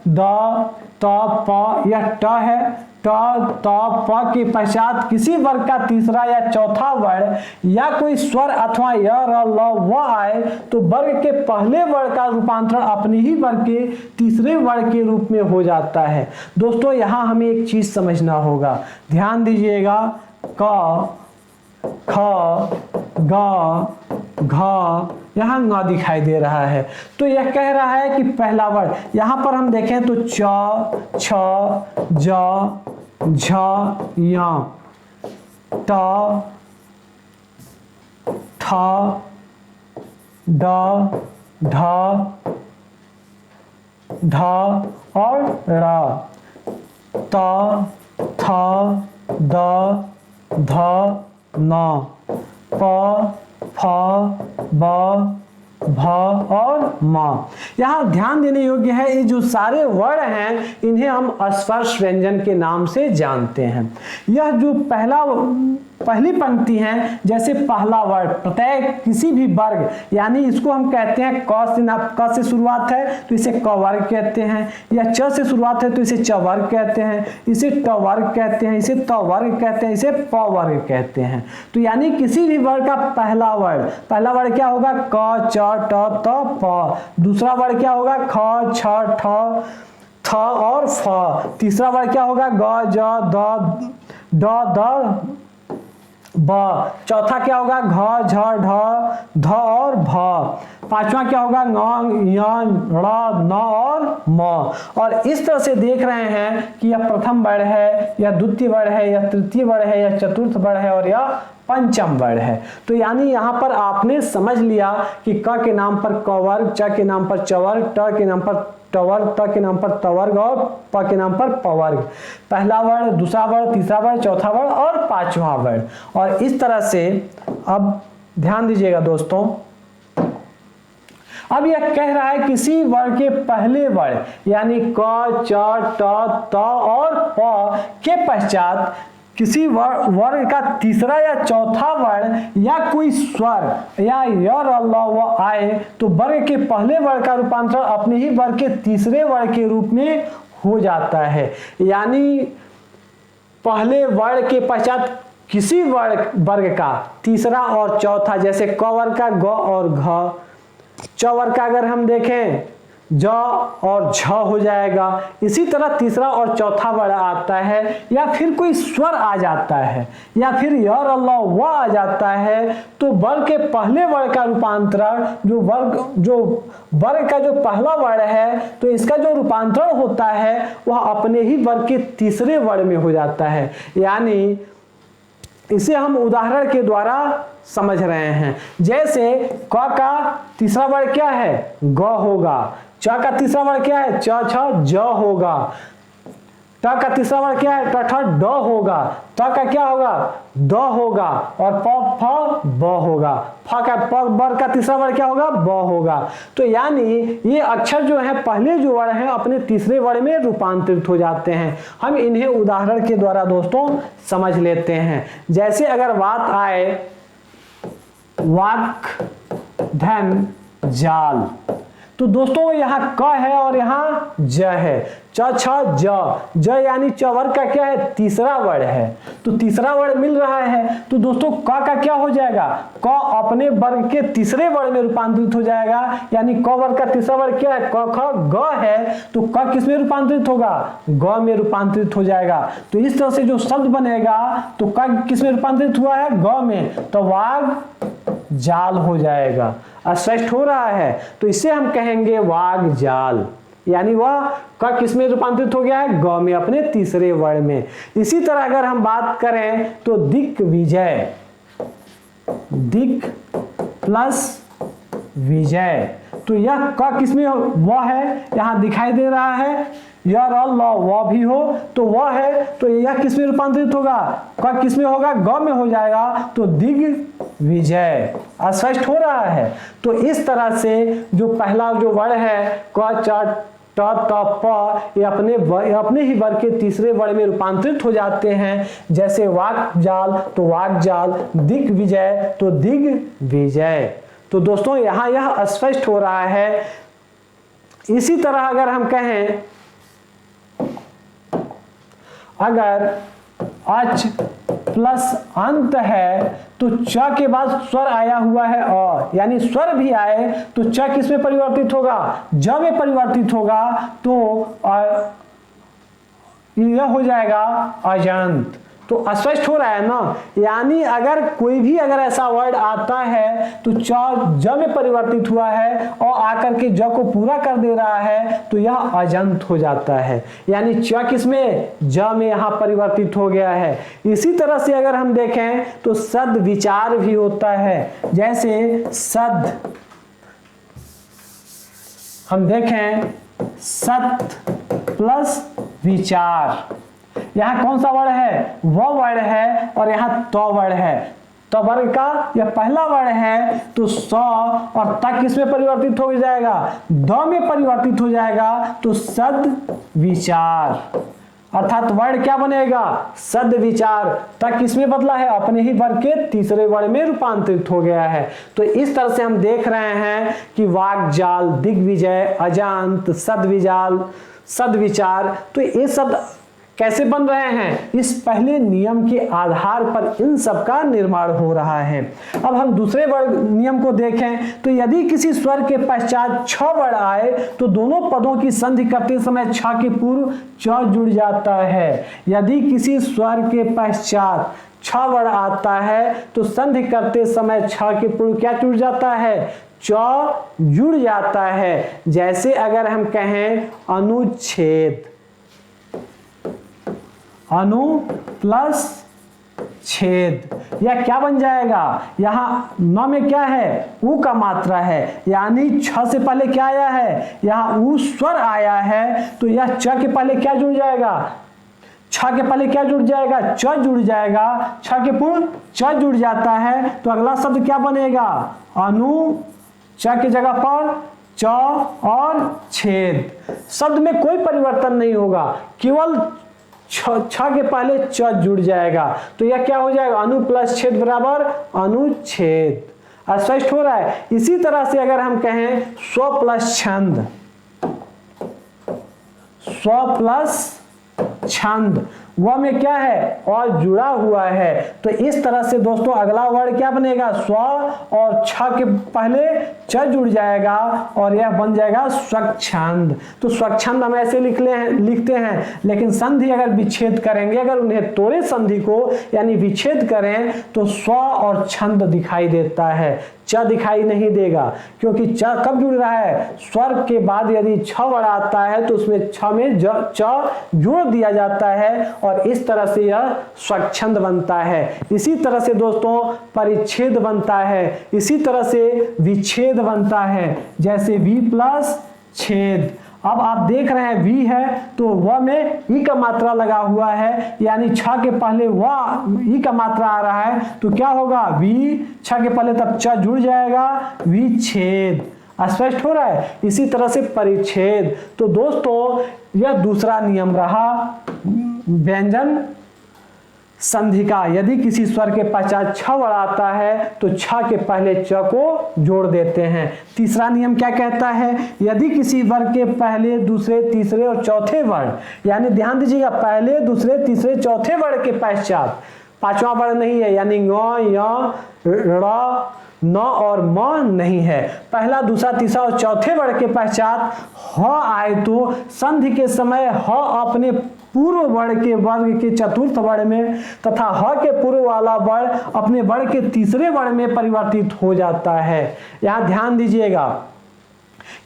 द, त, प या ट है, ट, त, प के पश्चात किसी वर्ग का तीसरा या चौथा वर्ण या कोई स्वर अथवा य, र, ल, व आए तो वर्ग के पहले वर्ण का रूपांतरण अपने ही वर्ग के तीसरे वर्ण के रूप में हो जाता है। दोस्तों यहाँ हमें एक चीज समझना होगा, ध्यान दीजिएगा। क, ख, ग, घ, यहाँ ङ दिखाई दे रहा है, तो यह कह रहा है कि पहला वर्ण। यहाँ पर हम देखें तो च, छ, ज, झ, य, ट, ठ, ड, ढ, ढ और ड़, त, थ, द, ध, न, प, फ, ब, भ और म। यहाँ ध्यान देने योग्य है, ये जो सारे वर्ण हैं इन्हें हम स्पर्श व्यंजन के नाम से जानते हैं। यह जो पहली पंक्ति है, जैसे पहला वर्ण प्रत्यय किसी भी वर्ग, यानी इसको हम कहते हैं क से शुरुआत है तो इसे क वर्ग कहते हैं, या च से शुरुआत है तो इसे च वर्ग कहते हैं, इसे ट वर्ग कहते हैं, इसे त वर्ग कहते हैं, इसे प वर्ग कहते हैं। तो यानी किसी भी वर्ग का पहला वर्ण क्या होगा? क, च, ट, त, प। दूसरा वर्ण क्या होगा? ख, छ, ठ, थ और फ। तीसरा वर्ण क्या होगा? ग, ज, द, द, ब। चौथा क्या होगा? घ, झ, ढ, ध और भ। पांचवा क्या होगा? ङ, य, ण, न और म। और इस तरह से देख रहे हैं कि यह प्रथम वर्ण है, यह द्वितीय वर्ण है, यह तृतीय वर्ण है, यह चतुर्थ वर्ण है और यह पंचम वर्ण है। तो यानी यहाँ पर आपने समझ लिया कि क के नाम पर क वर्ग, च के नाम पर च वर्ग, ट के नाम पर ट वर्ग, त के नाम पर त वर्ग और प के नाम पर प वर्ग। पहला वर्ण, दूसरा वर्ण, तीसरा वर्ण, चौथा वर्ण और पांचवा वर्ण। और इस तरह से अब ध्यान दीजिएगा दोस्तों, अब यह कह रहा है किसी वर्ण के पहले वर्ण यानी क, च, ट, त और प के पश्चात किसी वर्ग का तीसरा या चौथा वर्ण या कोई स्वर या य, र, ल, व आए तो वर्ग के पहले वर्ण का रूपांतरण अपने ही वर्ग के तीसरे वर्ण के रूप में हो जाता है। यानी पहले वर्ण के पश्चात किसी वर्ग का तीसरा और चौथा, जैसे क वर्ग का ग और घ, च वर्ग का अगर हम देखें ज और झ हो जाएगा। इसी तरह तीसरा और चौथा वर्ण आता है, या फिर कोई स्वर आ जाता है, या फिर य र ल व आ जाता है, तो वर्ग के पहले वर्ण का रूपांतरण जो वर्ग का जो पहला वर्ण है, तो इसका जो रूपांतरण होता है वह अपने ही वर्ग के तीसरे वर्ण में हो जाता है। यानी इसे हम उदाहरण के द्वारा समझ रहे हैं। जैसे क का तीसरा वर्ण क्या है, ग होगा। च का तीसरा वर्ण क्या है, च छ ज होगा। ट का तीसरा वर्ण क्या है, ट ठ ड होगा। त का क्या होगा, द होगा। और प फ ब होगा। फ का प वर्ग का तीसरा वर्ण क्या होगा, ब होगा। तो यानी ये अक्षर जो है पहले जो वर्ण है अपने तीसरे वर्ण में रूपांतरित हो जाते हैं। हम इन्हें उदाहरण के द्वारा दोस्तों समझ लेते हैं। जैसे अगर बात आए वाक धन जाल, तो दोस्तों यहाँ क है और यहाँ ज है। च छ ज यानी च वर्ग का क्या है, तीसरा वर्ण है। तो तीसरा वर्ण मिल रहा है, तो दोस्तों क का क्या हो जाएगा, क अपने वर्ग के तीसरे वर्ण में रूपांतरित हो जाएगा। यानी क वर्ग का तीसरा वर्ण क्या है, क ख ग है, तो क किस में रूपांतरित होगा, ग में रूपांतरित हो जाएगा। तो इस तरह से जो शब्द बनेगा, तो क किस में रूपांतरित हुआ है, ग में, तो वाग जाल हो जाएगा। स्पष्ट हो रहा है। तो इसे हम कहेंगे वाग जाल, यानी वह क किस में रूपांतरित हो गया है, ग में, अपने तीसरे वर्ण में। इसी तरह अगर हम बात करें तो दिग्विजय, दिक प्लस विजय, तो यह क किसमें वह है, यहां दिखाई दे रहा है। यह र ल व भी हो तो वह है, तो यह किस में रूपांतरित होगा, क किस में होगा, ग में हो जाएगा। तो दिग्विजय। स्पष्ट हो रहा है। तो इस तरह से जो पहला जो वर्ण है क च ट त प, ये अपने ही वर्ग के तीसरे वर्ण में रूपांतरित हो जाते हैं। जैसे वाक जाल तो वाक जाल, दिग्विजय तो दिग्विजय। तो दोस्तों यहाँ यह स्पष्ट हो रहा है। इसी तरह अगर हम कहें, अगर अच प्लस अंत है तो च के बाद स्वर आया हुआ है अ, यानी स्वर भी आए तो च किस में परिवर्तित होगा, ज में परिवर्तित होगा। तो यह हो जाएगा अजंत। तो स्पष्ट हो रहा है ना। यानी अगर कोई भी अगर ऐसा वर्ड आता है तो च ज में परिवर्तित हुआ है और आकर के ज को पूरा कर दे रहा है, तो यह अजंत हो जाता है। यानी च किस में, ज में यहां परिवर्तित हो गया है। इसी तरह से अगर हम देखें तो सद विचार भी होता है। जैसे सद हम देखें, सत प्लस विचार, यहाँ कौन सा वर्ण है, वह वर्ण है, और यहाँ त वर्ण है। त वर्ग का यह पहला वर्ण है, तो स और त किस में परिवर्तित हो जाएगा, द में परिवर्तित हो जाएगा। तो सद विचार, अर्थात वर्ण क्या बनेगा, सद विचार। त किस में बदला है, अपने ही वर्ग के तीसरे वर्ण में रूपांतरित हो गया है। तो इस तरह से हम देख रहे हैं कि वाक जाल, दिग्विजय, अजांत, सदविचार, तो ये शब्द कैसे बन रहे हैं, इस पहले नियम के आधार पर इन सब का निर्माण हो रहा है। अब हम दूसरे वर्ण नियम को देखें तो यदि किसी स्वर के पश्चात छ वर्ण आए तो दोनों पदों की संधि करते समय छ के पूर्व च जुड़ जाता है। यदि किसी स्वर के पश्चात छ वर्ण आता है तो संधि करते समय छ के पूर्व क्या जुड़ जाता है, च जुड़ जाता है। जैसे अगर हम कहें अनुच्छेद, अनु प्लस छेद, यह क्या बन जाएगा, यहाँ न में क्या है, उ का मात्रा है, यानी छ से पहले क्या आया है, यहाँ उ स्वर आया है, तो यह च के पहले क्या जुड़ जाएगा, छ के पहले क्या जुड़ जाएगा, च जुड़ जाएगा। छ के पूर्व च जुड़ जाता है, तो अगला शब्द क्या बनेगा, अनु, च की जगह पर च और छेद। शब्द में कोई परिवर्तन नहीं होगा, केवल छ के पहले च जुड़ जाएगा। तो यह क्या हो जाएगा, अनु प्लस छेद बराबर अनुच्छेद। स्पष्ट हो रहा है। इसी तरह से अगर हम कहें स्व प्लस छंद, स्व प्लस छंद, व में क्या है, और जुड़ा हुआ है। तो इस तरह से दोस्तों अगला वर्ड क्या बनेगा, स्व और छ के पहले च जुड़ जाएगा और यह बन जाएगा स्वच्छंद। तो स्वच्छंद हम ऐसे लिखते हैं, लेकिन संधि अगर विच्छेद करेंगे, अगर उन्हें तोड़े संधि को यानी विच्छेद करें तो स्व और छंद दिखाई देता है, च दिखाई नहीं देगा, क्योंकि च कब जुड़ रहा है, स्वर के बाद यदि छ वर्ड आता है तो उसमें छ में च जोड़ दिया जाता है और इस तरह से यह स्वच्छंद बनता है। इसी तरह से दोस्तों परिच्छेद बनता है, इसी तरह से विच्छेद बनता है, जैसे वी प्लस छेद। अब आप देख रहे हैं वी है तो व में ई का मात्रा लगा हुआ है, यानी छ के पहले व ई का मात्रा आ रहा है तो क्या होगा, वी छ के पहले तब च जुड़ जाएगा, वी छेद। स्पष्ट हो रहा है। इसी तरह से परिच्छेद। तो दोस्तों यह दूसरा नियम रहा व्यंजन संधि का। यदि किसी स्वर के पश्चात छ वर्ड आता है तो छ के पहले च को जोड़ देते हैं। तीसरा नियम क्या कहता है, यदि किसी वर्ग के पहले दूसरे तीसरे और चौथे वर्ड, यानी ध्यान दीजिएगा पहले दूसरे तीसरे चौथे वर्ड के पश्चात पांचवा वर्ड नहीं है, यानी ङ य ड़ न और म नहीं है, पहला दूसरा तीसरा और चौथे वर्ड के पश्चात ह आए तो संधि के समय ह अपने पूर्व वर्ण के वर्ग के चतुर्थ वर्ण में तथा ह के पूर्व वाला वर्ण अपने वर्ण के तीसरे वर्ण में परिवर्तित हो जाता है। यहां ध्यान दीजिएगा,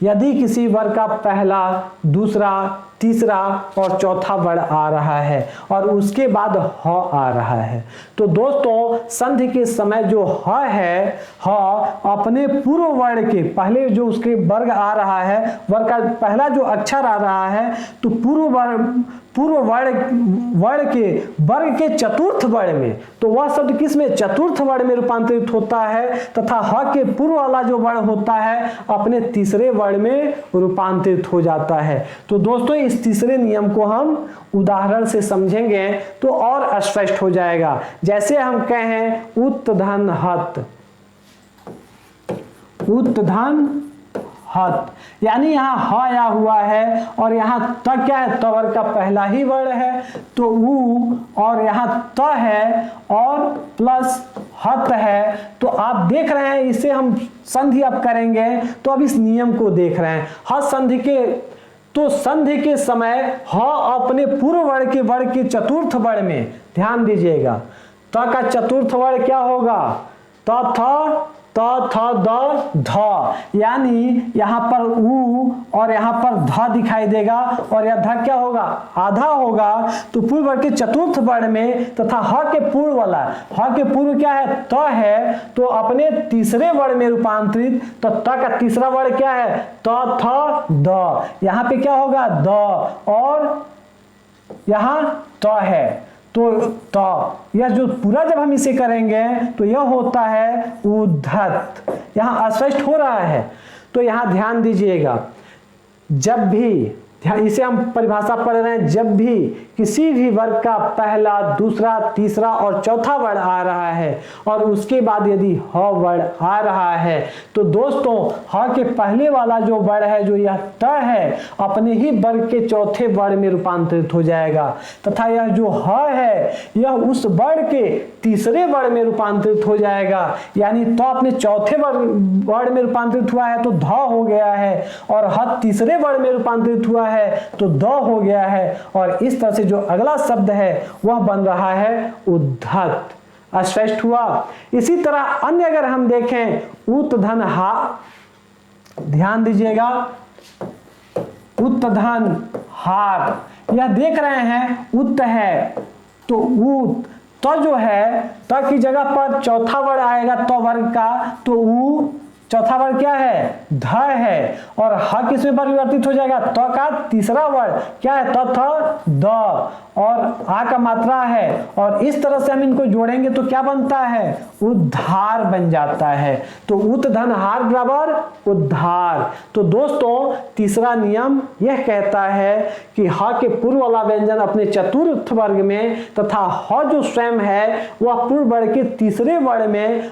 यदि किसी वर्ग का पहला दूसरा तीसरा और चौथा वर्ण आ रहा है और उसके बाद ह आ रहा है तो दोस्तों संधि के समय जो ह है, ह अपने पूर्व वर्ण के पहले जो उसके वर्ग आ रहा है, वर्ग का पहला जो अक्षर आ रहा है तो पूर्व वर्ण के वर्ग के चतुर्थ वर्ण में, तो वह शब्द किस में, चतुर्थ वर्ण में रूपांतरित होता है तथा ह के पूर्व वाला जो वर्ण होता है अपने तीसरे वर्ण में रूपांतरित हो जाता है। तो दोस्तों इस तीसरे नियम को हम उदाहरण से समझेंगे तो और स्पष्ट हो जाएगा। जैसे हम कहें उत्धन हत, उत्धन हत, यानी यहाँ ह आया हुआ है और यहाँ त क्या है, तवर का पहला ही वर्ण है तो उ, और यहाँ त है और प्लस हत है। तो आप देख रहे हैं इसे हम संधि अब करेंगे तो अब इस नियम को देख रहे हैं। हत संधि के, तो संधि के समय ह अपने पूर्व वर्ण के चतुर्थ वर्ण में, ध्यान दीजिएगा त का चतुर्थ वर्ण क्या होगा, त थ त थ द ध, यानी यहाँ पर उ और यहाँ पर ध दिखाई देगा और यह ध क्या होगा, आधा होगा। तो पूर्व वर्ण के चतुर्थ वर्ण में तथा ह के पूर्व वाला, ह के पूर्व क्या है, त है तो अपने तीसरे वर्ण में रूपांतरित, तो त का तीसरा वर्ण क्या है, त थ द, यहाँ पे क्या होगा द और यहाँ त है तो यह जो पूरा जब हम इसे करेंगे तो यह होता है उद्धत। यहां स्पष्ट हो रहा है। तो यहां ध्यान दीजिएगा, जब भी इसे हम परिभाषा पढ़ रहे हैं, जब भी किसी भी वर्ग का पहला दूसरा तीसरा और चौथा वर्ण आ रहा है और उसके बाद यदि ह वर्ण आ रहा है तो दोस्तों ह के पहले वाला जो वर्ण है जो यह त है अपने ही वर्ग के चौथे वर्ण में रूपांतरित हो जाएगा तथा यह जो ह है यह उस वर्ण के तीसरे वर्ण में रूपांतरित हो जाएगा। यानी तो अपने चौथे वर्ण में रूपांतरित हुआ है तो ध हो गया है और ह तीसरे वर्ण में रूपांतरित हुआ है तो द हो गया है और इस तरह से जो अगला शब्द है वह बन रहा है उद्धत। स्पष्ट हुआ। इसी तरह अन्य अगर हम देखें उत्धन हा, ध्यान दीजिएगा उत्धन हार, यह देख रहे हैं उत है तो उत, तो जो है त की जगह पर चौथा वर्ण आएगा तो वर्ग का तो उ, चौथा वर्ण क्या है, ध है और ह किसमें परिवर्तित हो जाएगा, त का तीसरा वर्ण क्या है, त थ द और आ का मात्रा है और इस तरह से हम इनको जोड़ेंगे तो क्या बनता है, उद्धार बन जाता है। तो उत्धन हार बराबर उद्धार। तो दोस्तों तीसरा नियम यह कहता है कि ह के पूर्व वाला व्यंजन अपने चतुर्थ वर्ग में तथा ह जो स्वयं है वह पूर्व वर्ग के तीसरे वर्ण में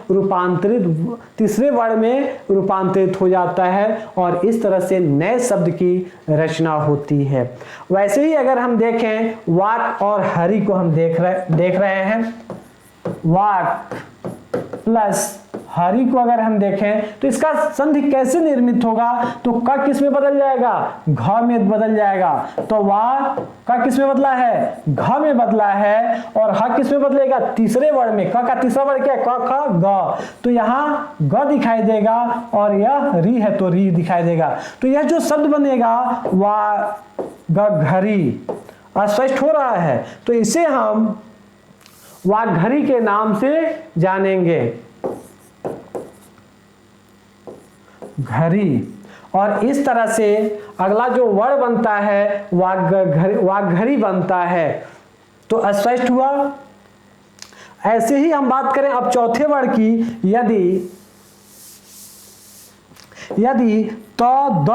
रूपांतरित हो जाता है और इस तरह से नए शब्द की रचना होती है। वैसे ही अगर हम देखें वा वाक और हरि को हम देख रहे हैं। वाक प्लस हरि को अगर हम देखें तो इसका संधि कैसे निर्मित होगा, तो क किस में बदल जाएगा, घ में बदल जाएगा। तो वा क किस में बदला है, घ में बदला है, और ह किस में बदलेगा, तीसरे वर्ण में। क का तीसरा वर्ण क्या है, क ख ग, तो यहाँ ग दिखाई देगा और यह री है तो री दिखाई देगा। तो यह जो शब्द बनेगा वा ग घरी, स्पष्ट हो रहा है। तो इसे हम वाघरी के नाम से जानेंगे, घरी। और इस तरह से अगला जो वर्ण बनता है वाघरी बनता है। तो स्पष्ट हुआ। ऐसे ही हम बात करें अब चौथे वर्ण की। यदि त द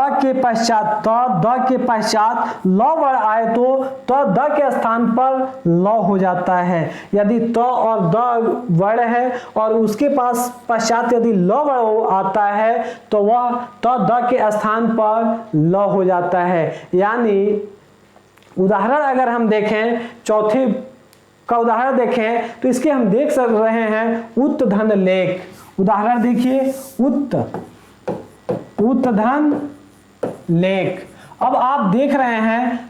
के पश्चात ल वर्ण आए तो त द के स्थान पर ल हो जाता है। यदि त और द वर्ण है और उसके पास पश्चात यदि ल वर्ण आता है तो वह त द के स्थान पर ल हो जाता है। यानी उदाहरण अगर हम देखें, चौथे का उदाहरण देखें तो इसके हम देख सक रहे हैं उत धन लेख। उदाहरण देखिए, उत धन लेख। अब आप देख रहे हैं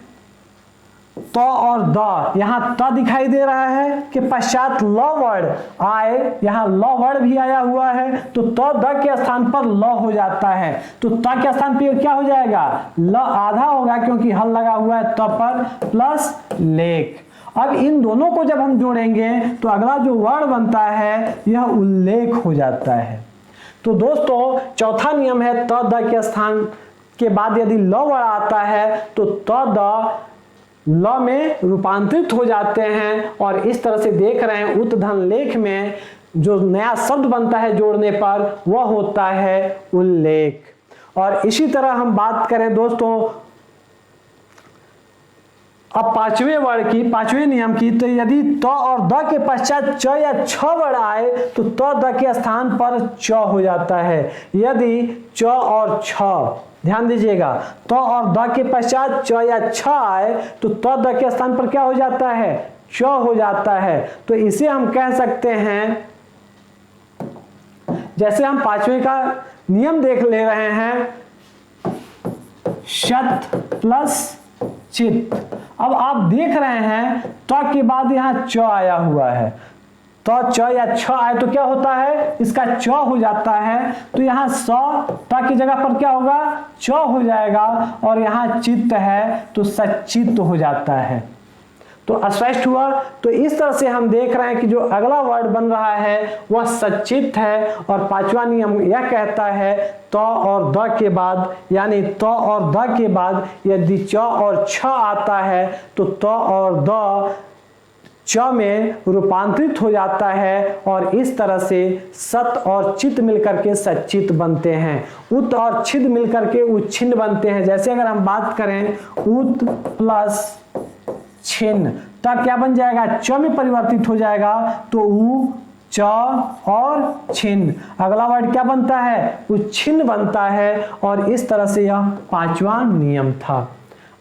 त और द, यहाँ त दिखाई दे रहा है कि पश्चात ल वर्ण आए, यहाँ ल वर्ण भी आया हुआ है तो त द के स्थान पर ल हो जाता है। तो त के स्थान पर क्या हो जाएगा, ल आधा होगा क्योंकि हल लगा हुआ है त पर, प्लस लेख। अब इन दोनों को जब हम जोड़ेंगे तो अगला जो वर्ण बनता है यह उल्लेख हो जाता है। तो दोस्तों चौथा नियम है त द के स्थान के बाद यदि ल वर्ण आता है तो त द ल में रूपांतरित हो जाते हैं। और इस तरह से देख रहे हैं उत धन लेख में जो नया शब्द बनता है जोड़ने पर वह होता है उल्लेख। और इसी तरह हम बात करें दोस्तों अब पांचवें वर्ण की, पांचवें नियम की। तो यदि त और द के पश्चात च या छ वर्ण आए तो त द के स्थान पर च हो जाता है। यदि च और छ, ध्यान दीजिएगा, त और द के पश्चात च या छ आए तो त द के स्थान पर क्या हो जाता है, च हो जाता है। तो इसे हम कह सकते हैं, जैसे हम पांचवें का नियम देख ले रहे हैं, शत प्लस चित। अब आप देख रहे हैं त के बाद यहाँ च आया हुआ है, तो च या छ आए तो क्या होता है, इसका च हो जाता है। तो यहाँ स त की जगह पर क्या होगा, च हो जाएगा, और यहाँ चित्त है तो सचित्त हो जाता है। तो स्पष्ट हुआ। तो इस तरह से हम देख रहे हैं कि जो अगला वर्ड बन रहा है वह सचित्त है। और पांचवा नियम यह कहता है त और द के बाद, यानी त और द के बाद यदि च और छ आता है तो त और द च में रूपांतरित हो जाता है। और इस तरह से सत और चित मिलकर के सचित बनते हैं, उत और छिद मिलकर के उच्छिन्न बनते हैं। जैसे अगर हम बात करें उत प्लस छिन्न, तब क्या बन जाएगा, च में परिवर्तित हो जाएगा तो उ च और छिन्न। अगला वर्ड क्या बनता है, उच्छिन्न बनता है। और इस तरह से यह पांचवा नियम था।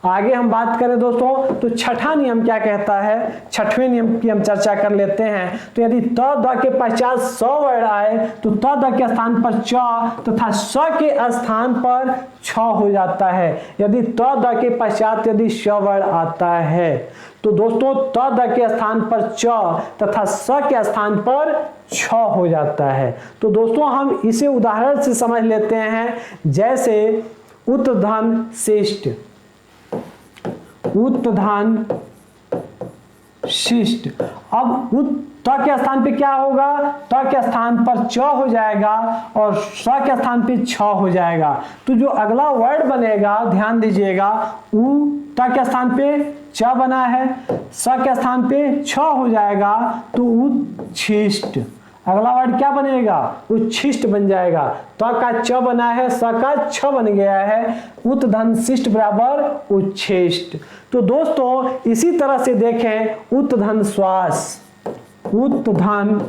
आगे हम बात करें दोस्तों तो छठा नियम क्या कहता है, छठवें नियम की हम चर्चा कर लेते हैं। तो यदि त द के पश्चात स वर्ण आए तो त द के स्थान पर च तथा स के स्थान पर छ हो जाता है। यदि त द के पश्चात यदि श वर्ण आता है तो दोस्तों त द के स्थान पर च तथा स के स्थान पर छ हो जाता है। तो दोस्तों हम इसे उदाहरण से समझ लेते हैं, जैसे उत्धन शिष्ट, उत्धन शिष्ट। अब त के स्थान पे क्या होगा, त के स्थान पर च हो जाएगा और स के स्थान पे छ हो जाएगा। तो जो अगला वर्ड बनेगा, ध्यान दीजिएगा, उ त के स्थान पे च बना है, स के स्थान पे छ हो जाएगा तो उच्छिष्ट। अगला वर्ड क्या बनेगा, उच्छिष्ट बन जाएगा। त का च बना है, स का छ बन गया है, उत्धन शिष्ट बराबर उच्छिष्ट। तो दोस्तों इसी तरह से देखें उत्धन श्वास, उत्धन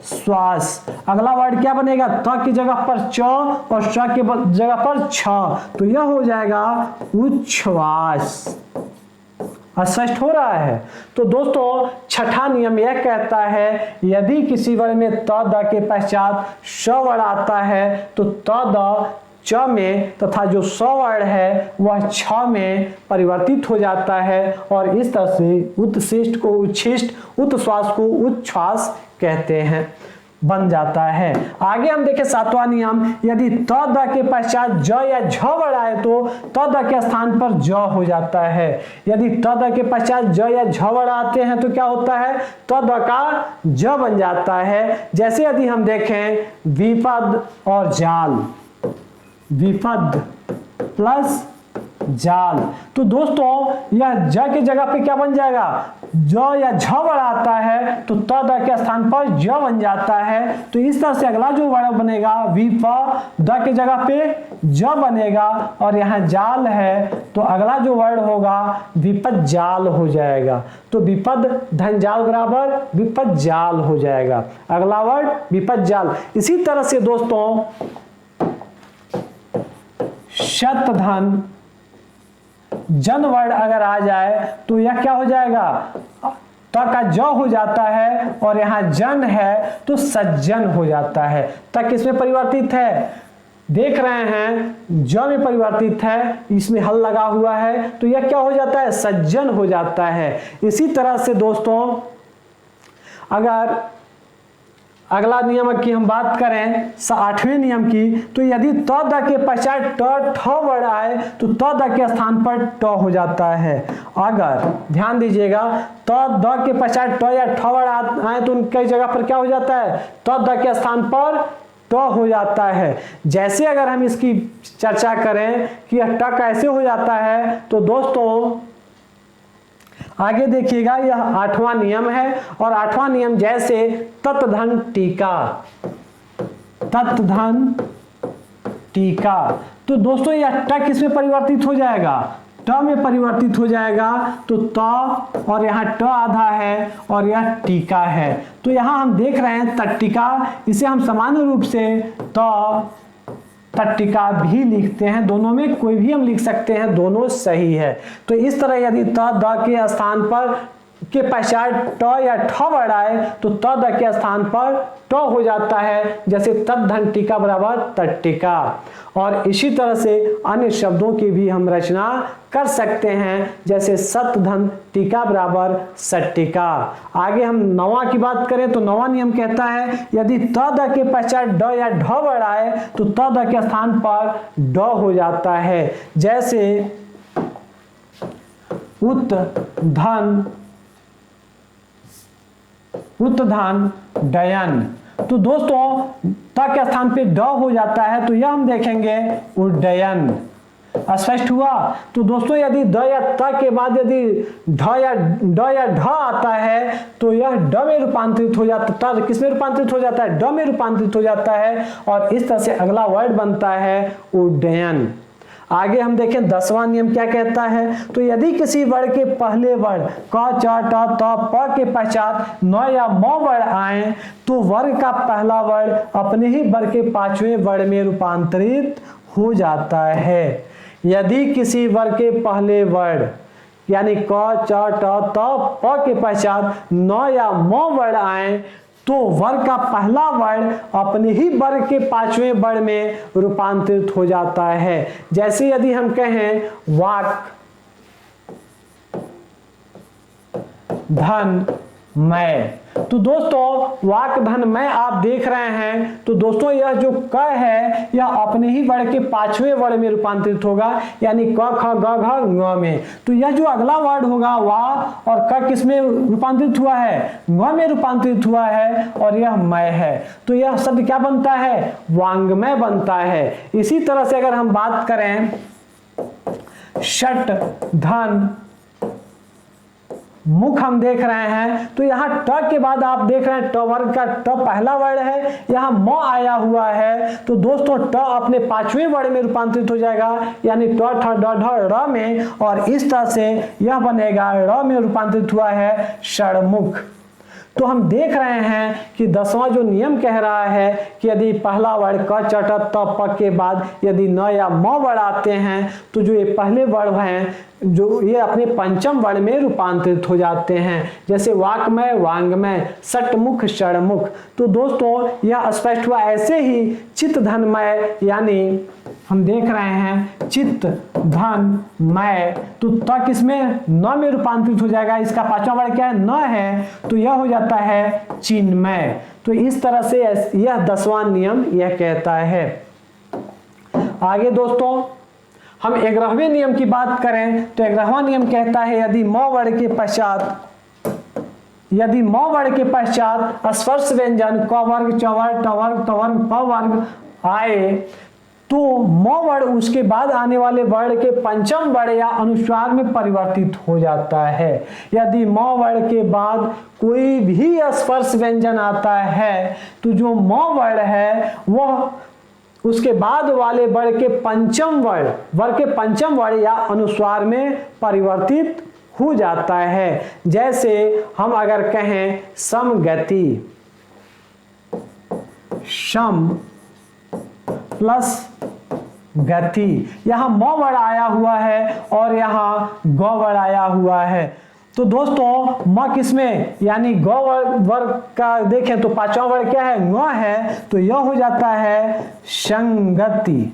श्वास। अगला वर्ड क्या बनेगा, त की जगह पर च और श की जगह पर छ, तो यह हो जाएगा उच्छ्वास। स्पष्ट हो रहा है। तो दोस्तों छठा नियम यह कहता है यदि किसी वर्ण में त द के पश्चात श वर्ण आता है तो त द च में तथा जो स वर्ण है वह छ में परिवर्तित हो जाता है और इस तरह से उत्शिष्ट को उच्छिष्ट, उत्श्वास को उच्छ्वास कहते हैं, बन जाता है। आगे हम देखें सातवां नियम, यदि त द के पश्चात ज या झ वर्ण आए तो त द के स्थान पर ज हो जाता है। यदि त द के पश्चात ज या झ वर्ण आते हैं तो क्या होता है, त द का ज बन जाता है। जैसे यदि हम देखें विपद और जाल, विपद प्लस जाल, तो दोस्तों यह ज के जगह पे क्या बन जाएगा, ज या झ वर्ण आता है तो त द के स्थान पर ज बन जाता है। तो इस तरह से अगला जो वर्ण बनेगा विप द के जगह पे ज बनेगा और यहाँ जाल है तो अगला जो वर्ण होगा विपद जाल हो जाएगा। तो विपद धन जाल बराबर विपद जाल हो जाएगा, अगला वर्ण विपद जाल। इसी तरह से दोस्तों शत धन जन वर्ण अगर आ जाए तो यह क्या हो जाएगा, त का ज हो जाता है और यहाँ जन है तो सज्जन हो जाता है। त किसमें परिवर्तित है, देख रहे हैं ज में परिवर्तित है, इसमें हल लगा हुआ है तो यह क्या हो जाता है, सज्जन हो जाता है। इसी तरह से दोस्तों अगर अगला नियम की हम बात करें आठवें नियम की, तो यदि त द के पश्चात ट ठ वर्ण आए तो त द के स्थान पर ट हो जाता है। अगर ध्यान दीजिएगा त द के पश्चात ट या ठ वर्ण आए तो उनकी जगह पर क्या हो जाता है, त द के स्थान पर ट हो जाता है। जैसे अगर हम इसकी चर्चा करें कि यह ट कैसे हो जाता है तो दोस्तों आगे देखिएगा यह आठवां नियम है और आठवां नियम जैसे तत् धन टीका, तत् धन टीका, तो दोस्तों यह ट किसमें परिवर्तित हो जाएगा, ट में परिवर्तित हो जाएगा। तो त और यहाँ ट आधा है और यह टीका है। तो यहाँ हम देख रहे हैं तट्टिका, इसे हम सामान्य रूप से तट्टिका भी लिखते हैं, दोनों में कोई भी हम लिख सकते हैं, दोनों सही है। तो इस तरह यदि त द के स्थान पर के पश्चात ट या ठ वर्ण आए तो त द के स्थान पर ट हो जाता है, जैसे तत् धन टीका बराबर तट्टिका। और इसी तरह से अन्य शब्दों की भी हम रचना कर सकते हैं, जैसे सत धन टीका बराबर सट्टिका। आगे हम नौवां की बात करें तो नौवां नियम कहता है यदि त द के पश्चात ड या ढ वर्ण आए तो त द के स्थान पर ड हो जाता है, जैसे उत्धन डयन। तो दोस्तों त के स्थान पे ड हो जाता है तो यह हम देखेंगे उड्डयन। स्पष्ट हुआ। तो दोस्तों यदि द या त के बाद यदि ढ या ढ आता है तो यह ड में रूपांतरित हो जाता है, किस में रूपांतरित हो जाता है, ड में रूपांतरित हो जाता है और इस तरह से अगला वर्ड बनता है उड्डयन। आगे हम देखें 10वां नियम क्या कहता है, तो यदि किसी वर्ण के पहले वर्ण क च ट त प के पश्चात न या म वर्ण आए तो वर्ग का पहला वर्ण अपने ही वर्ग के पांचवें वर्ण में रूपांतरित हो जाता है। यदि किसी वर्ग के पहले वर्ण यानी क च ट त प के पश्चात न या म वर्ण आए तो वर्ग का पहला वर्ण अपने ही वर्ग के पांचवें वर्ण में रूपांतरित हो जाता है। जैसे यदि हम कहें वाक धन मैं, तो दोस्तों वाक धन मैं आप देख रहे हैं, तो दोस्तों यह जो क है यह अपने ही वर्ण के पांचवें वर्ण में रूपांतरित होगा, यानी क ख ग घ ङ में। तो यह जो अगला वर्ड होगा वा और क किस में रूपांतरित हुआ है, ङ में रूपांतरित हुआ है और यह मैं है, तो यह शब्द क्या बनता है, वांग्मय बनता है। इसी तरह से अगर हम बात करें षट धन मुख हम देख रहे हैं, तो यहाँ ट के बाद आप देख रहे हैं ट वर्ग का ट पहला वर्ण है, यहाँ म आया हुआ है, तो दोस्तों ट अपने पांचवें वर्ण में रूपांतरित हो जाएगा, यानी ट ठ ड ढ र में, और इस तरह से यह बनेगा र में रूपांतरित हुआ है षणमुख। तो हम देख रहे हैं कि 10वां जो नियम कह रहा है कि यदि पहला वर्ण क च ट त प के बाद यदि न या म वर्ण आते हैं तो जो ये पहले वर्ण हैं जो ये अपने पंचम वर्ण में रूपांतरित हो जाते हैं, जैसे वाक्मय, वांग्मय, षटमुख, षडमुख। तो दोस्तों यह स्पष्ट हुआ। ऐसे ही चित्त धनमय, यानी हम देख रहे हैं चित्त धन मय, तो त किसमें, न में रूपांतरित हो जाएगा। इसका पांचवा वर्ण क्या है, न है, तो यह हो जाता है चिन्मय। तो इस तरह से यह 10वां नियम यह कहता है। आगे दोस्तों हम 11वें नियम की बात करें तो 11वां नियम कहता है यदि म वर्ण के पश्चात स्पर्श व्यंजन क वर्ग, च वर्ग, ट वर्ग, त वर्ग, प वर्ग आए तो म वर्ण उसके बाद आने वाले वर्ण के पंचम वर्ण या अनुस्वार में परिवर्तित हो जाता है। यदि म वर्ण के बाद कोई भी स्पर्श व्यंजन आता है तो जो म वर्ण है वह उसके बाद वाले वर्ण के पंचम वर्ण या अनुस्वार में परिवर्तित हो जाता है। जैसे हम अगर कहें समगति, सम प्लस गति, यहाँ म वर्ण आया हुआ है और यहाँ ग वर्ण आया हुआ है। तो दोस्तों म किसमें, यानी ग वर्ग का देखें तो पांचवा वर्ण क्या है, ङ है, तो यह हो जाता है संगति।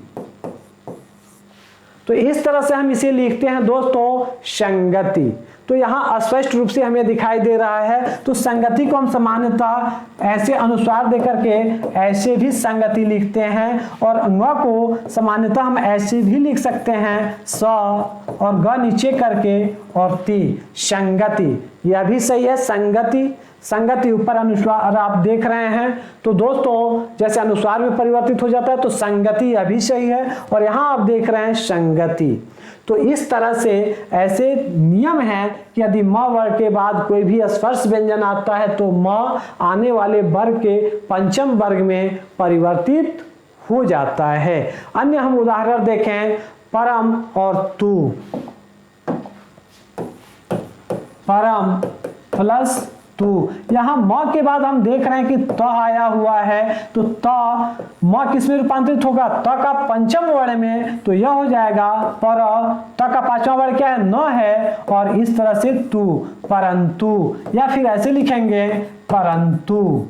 तो इस तरह से हम इसे लिखते हैं दोस्तों संगति। तो यहाँ स्पष्ट रूप से हमें दिखाई दे रहा है। तो संगति को हम सामान्यतः ऐसे अनुस्वार देकर के ऐसे भी संगति लिखते हैं और ङ को सामान्यतः हम ऐसे भी लिख सकते हैं, स और ग नीचे करके और ति, संगति। यह भी सही है, संगति ऊपर अनुस्वार आप देख रहे हैं। तो दोस्तों जैसे अनुस्वार में परिवर्तित हो जाता है तो संगति, यह भी सही है, और यहाँ आप देख रहे हैं संगति। तो इस तरह से ऐसे नियम हैं कि यदि म वर्ग के बाद कोई भी स्पर्श व्यंजन आता है तो म आने वाले वर्ग के पंचम वर्ग में परिवर्तित हो जाता है। अन्य हम उदाहरण देखें, परम और तू, परम प्लस तू। यहाँ म के बाद हम देख रहे हैं कि त आया हुआ है, तो त म किस में रूपांतरित होगा, त का पंचम वर्ण में, तो यह हो जाएगा पर। त का पांचवा वर्ण क्या है, न है, और इस तरह से तू, परंतु, या फिर ऐसे लिखेंगे परंतु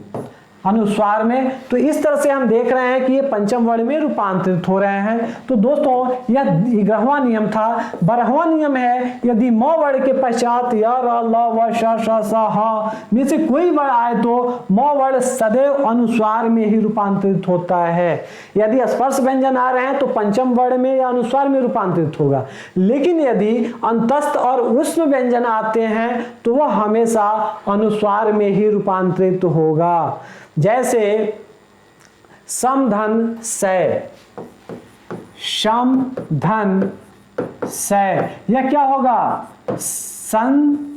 अनुस्वार में। तो इस तरह से हम देख रहे हैं कि ये पंचम वर्ण में रूपांतरित हो रहे हैं। तो दोस्तों यह 11वां नियम था। 12वां नियम है यदि म वर्ण के पश्चात य, र, ल, व, श, श, ह में से कोई वर्ण आए तो म वर्ण सदैव अनुस्वार में ही रूपांतरित होता है। यदि स्पर्श व्यंजन आ रहे हैं तो पंचम वर्ण में या अनुस्वार में रूपांतरित होगा, लेकिन यदि अंतस्थ और उष्म व्यंजन आते हैं तो वह हमेशा अनुस्वार में ही रूपांतरित होगा। जैसे समधन सय, सम धन सय, यह क्या होगा, संशय।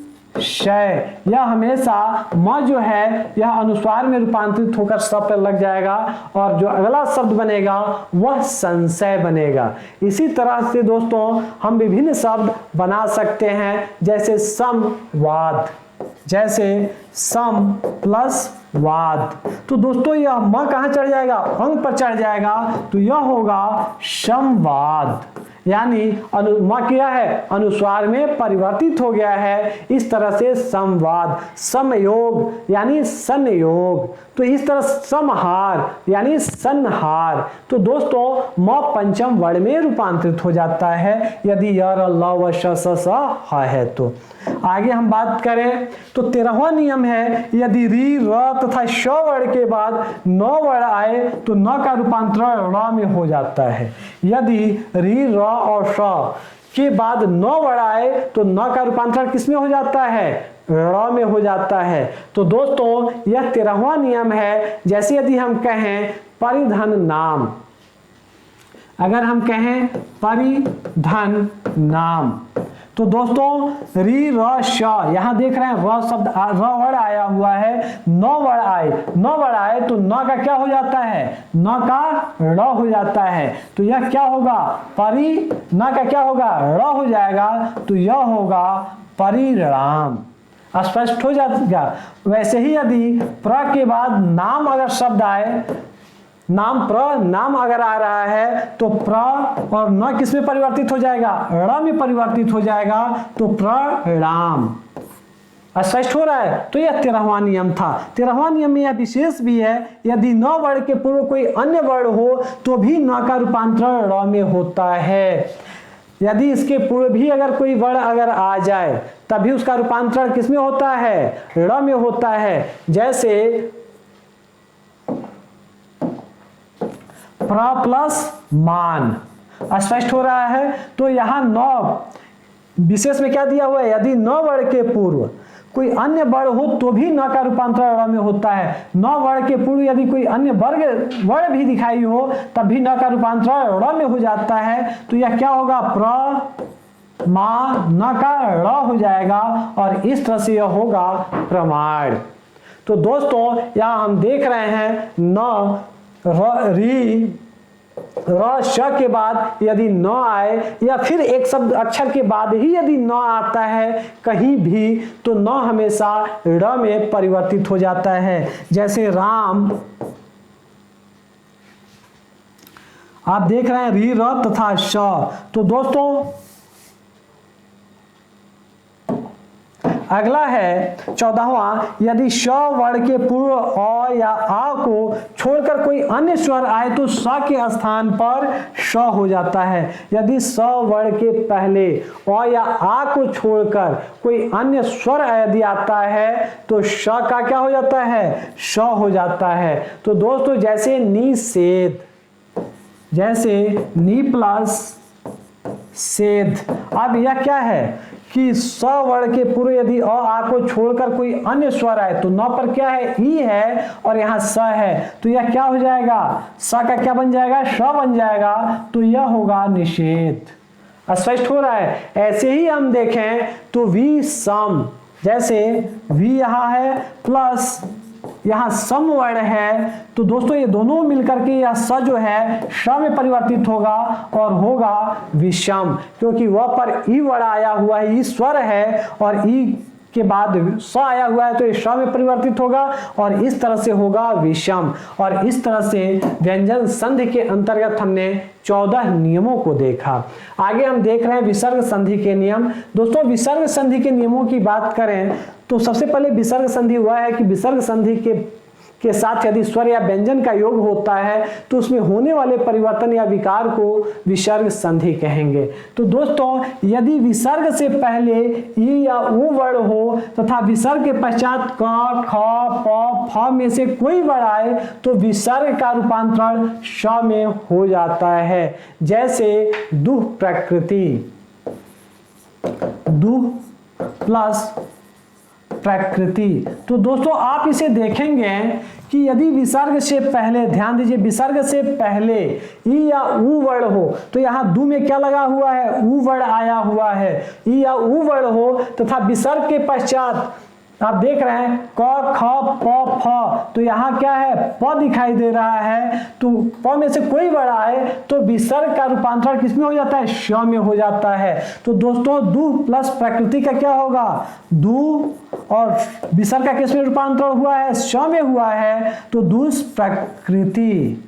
यह हमेशा म जो है यह अनुस्वार में रूपांतरित होकर स पर लग जाएगा और जो अगला शब्द बनेगा वह संशय बनेगा। इसी तरह से दोस्तों हम विभिन्न शब्द बना सकते हैं, जैसे समवाद, जैसे सम प्लस वाद। तो दोस्तों यह म कहां चढ़ जाएगा, अंग पर चढ़ जाएगा, तो यह होगा संवाद। यानी म क्या है, अनुस्वार में परिवर्तित हो गया है। इस तरह से संवाद। समयोग यानी संयोग, तो इस तरह समहार यानी संहार। तो दोस्तों म पंचम वर्ण में रूपांतरित हो जाता है यदि य, र, ल, व, श, स, ह है तो। आगे हम बात करें तो 13वां नियम है यदि री, र तथा श वर्ण के बाद न वर्ण आए तो न का रूपांतरण र में हो जाता है। यदि री, र और श के बाद न वर्ण आए तो न का रूपांतरण किसमें हो जाता है, र में हो जाता है। तो दोस्तों यह 13वां नियम है। जैसे यदि हम कहें परिधन नाम, अगर हम कहें परिधन नाम, तो दोस्तों री, र, श, यहां देख रहे हैं र शब्द, र वर्ण आया हुआ है, न वर्ण आए तो न का क्या हो जाता है, न का र हो जाता है। तो यह क्या होगा, परि, न का क्या होगा, र हो जाएगा, तो यह होगा परिणाम। स्पष्ट हो जाएगा। वैसे ही यदि प्र के बाद नाम अगर शब्द आए, नाम नाम अगर आ रहा है तो प्र और न किस में परिवर्तित हो जाएगा, ड़ में परिवर्तित हो जाएगा, तो प्रणाम। स्पष्ट हो रहा है। तो यह 13वां नियम था। 13वां नियम में यह विशेष भी है, यदि न वर्ण के पूर्व कोई अन्य वर्ण हो तो भी न का रूपांतरण ड़ में होता है। यदि इसके पूर्व भी अगर कोई वर्ण अगर आ जाए तभी उसका रूपांतरण किसमें होता है, ड़ में होता है। जैसे प्र प्लस मान। स्पष्ट हो रहा है। तो यहां न विशेष में क्या दिया हुआ है, यदि न वर्ण के पूर्व कोई अन्य वर्ण हो तो भी न का रूपांतरण ड़ में होता है। न वर्ण के पूर्व यदि कोई अन्य वर्ण भी दिखाई हो तब भी न का रूपांतरण ड़ में हो जाता है। तो यह क्या होगा, प्र मा न का ड़ हो जाएगा और इस तरह से यह होगा प्रमाण। तो दोस्तों यहां हम देख रहे हैं न री र श के बाद यदि न आए या फिर एक शब्द अक्षर के बाद ही यदि न आता है कहीं भी तो न हमेशा ड़ में परिवर्तित हो जाता है। जैसे राम, आप देख रहे हैं री र तथा श। तो दोस्तों अगला है 14वां, यदि श वर्ण के पूर्व अ या आ को छोड़कर कोई अन्य स्वर आए तो स के स्थान पर श हो जाता है। यदि स वर्ण के पहले अ या आ को छोड़कर कोई अन्य स्वर यदि आता है तो श का क्या हो जाता है, श हो जाता है। तो दोस्तों जैसे निषेध, जैसे नी प्लस सेध। अब यह क्या है कि स वर्ण के पूर्व यदि अ आ को छोड़कर कोई अन्य स्वर आए तो न पर क्या है, ई है और यहाँ स है। तो यह क्या हो जाएगा, स का क्या बन जाएगा, श बन जाएगा। तो यह होगा निषेध। स्पष्ट हो रहा है। ऐसे ही हम देखें तो वी सम, जैसे वी यहाँ है प्लस यहाँ सम वर्ण है तो दोस्तों ये दोनों मिलकर के यह स जो है श में परिवर्तित होगा और होगा विषम, क्योंकि वह पर ई वर्ण आया हुआ है, ई स्वर है और ई के बाद स आया हुआ है तो ये श में परिवर्तित होगा और इस तरह से होगा विषम। और इस तरह से व्यंजन संधि के अंतर्गत हमने 14 नियमों को देखा। आगे हम देख रहे हैं विसर्ग संधि के नियम। दोस्तों विसर्ग संधि के नियमों की बात करें तो सबसे पहले विसर्ग संधि हुआ है कि विसर्ग संधि के साथ यदि स्वर या व्यंजन का योग होता है तो उसमें होने वाले परिवर्तन या विकार को विसर्ग संधि कहेंगे। तो दोस्तों यदि विसर्ग से पहले ई या ऊ वर्ण हो तथा विसर्ग के पश्चात क ख प फ में से कोई वर्ण आए तो विसर्ग का रूपांतरण श में हो जाता है। जैसे दुह प्रकृति, दुह प्लस प्रकृति। तो दोस्तों आप इसे देखेंगे कि यदि विसर्ग से पहले, ध्यान दीजिए, विसर्ग से पहले ई या ऊ वर्ण हो तो यहाँ दू में क्या लगा हुआ है, ऊ वर्ण आया हुआ है। ई या ऊ वर्ण हो तथा विसर्ग के पश्चात आप देख रहे हैं क ख प फ तो यहाँ क्या है, प दिखाई दे रहा है। तो प में से कोई वर्ण आए तो विसर्ग का रूपांतरण किसमें हो जाता है, श में हो जाता है। तो दोस्तों दू प्लस प्रकृति का क्या होगा, दू और विसर्ग का किसमें रूपांतरण हुआ है, श में हुआ है तो दुष प्रकृति।